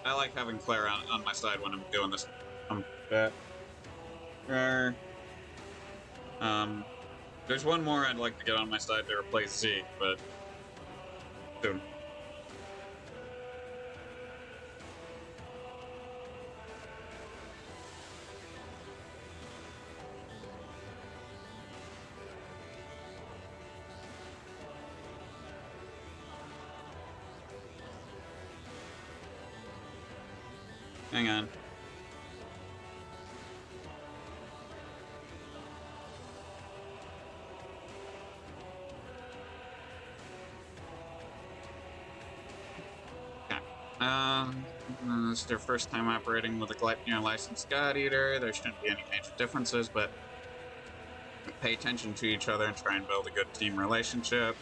I like having Claire on my side when I'm doing this. There's one more I'd like to get on my side to replace Zeke, but soon. Hang on. This is their first time operating with a Gleipnir licensed God Eater. There shouldn't be any major differences, but pay attention to each other and try and build a good team relationship.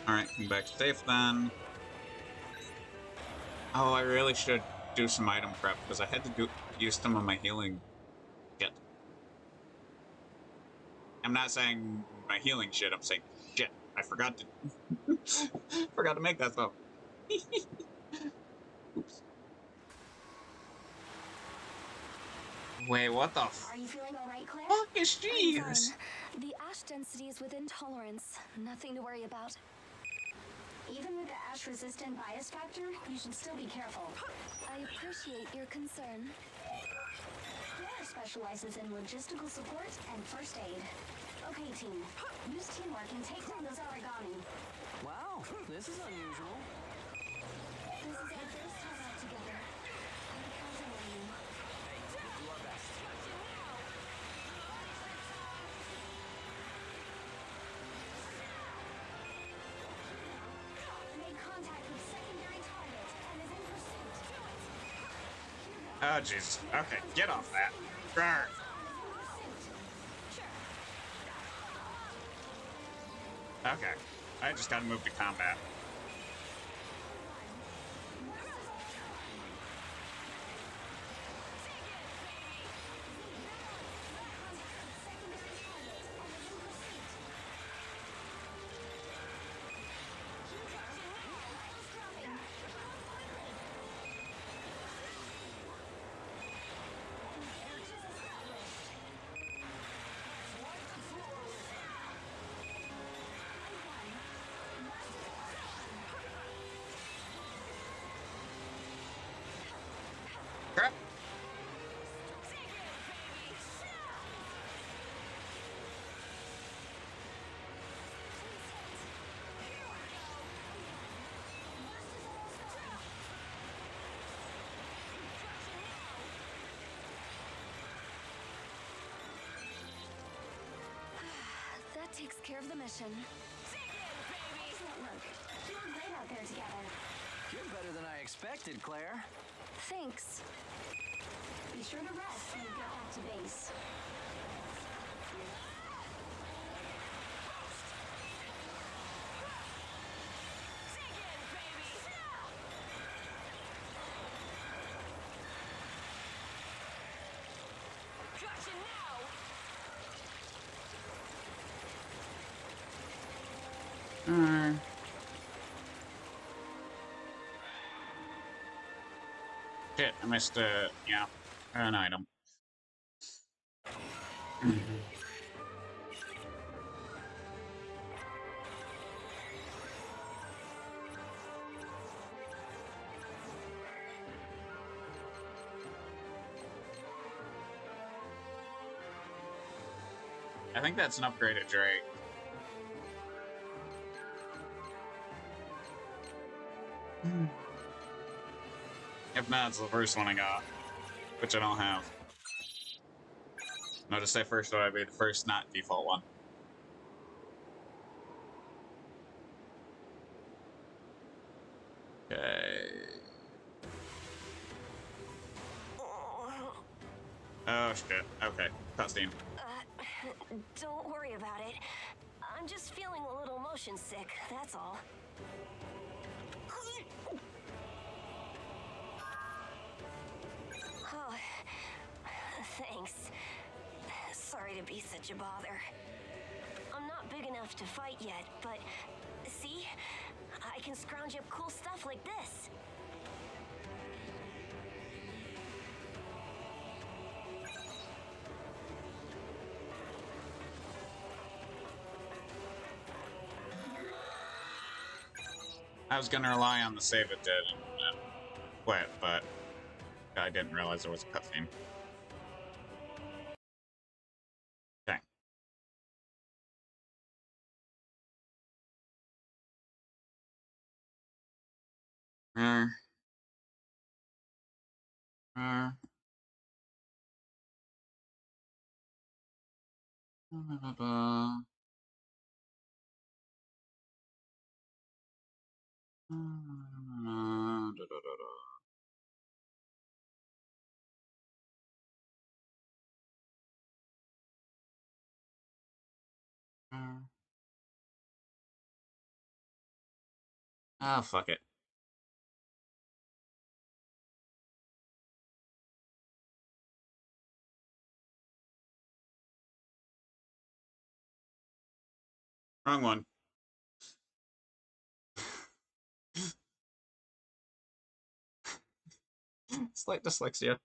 Alright, come back safe then. Oh, I really should do some item prep because I had to use some of my healing shit. I'm not saying my healing shit, I'm saying shit. I forgot to forgot to make that stuff. Oops. Wait, what the Are you feeling alright, Claire? fuck is she? The ash density is within tolerance. Nothing to worry about. Even with the ash-resistant bias factor, you should still be careful. I appreciate your concern. Claire specializes in logistical support and first aid. Okay, team. Use teamwork and take down those origami. Wow, this is unusual. This is our first time out together. I'm counting on you. We'll do our best. Made contact with secondary target and is in pursuit. Oh, Jesus. Okay, get off that. Rawr. Okay, I just gotta move to combat. Crap. That takes care of the mission. Excellent work. Doing great out there together. You're better than I expected, Claire. Thanks. Be sure to rest when you get back to base. Shit, I missed yeah, an item. I think that's an upgraded Drake. If not, it's the first one I got, which I don't have. No, to say first, though, I'd be the first not default one. Okay. Oh shit. Okay. Cutscene. Don't worry about it. I'm just feeling a little motion sick, that's all. Oh, thanks. Sorry to be such a bother. I'm not big enough to fight yet, but see? I can scrounge up cool stuff like this. I was gonna rely on the save it did and quit, but I didn't realize there was a cutscene. Dang. Ah, fuck it. Wrong one. Slight dyslexia.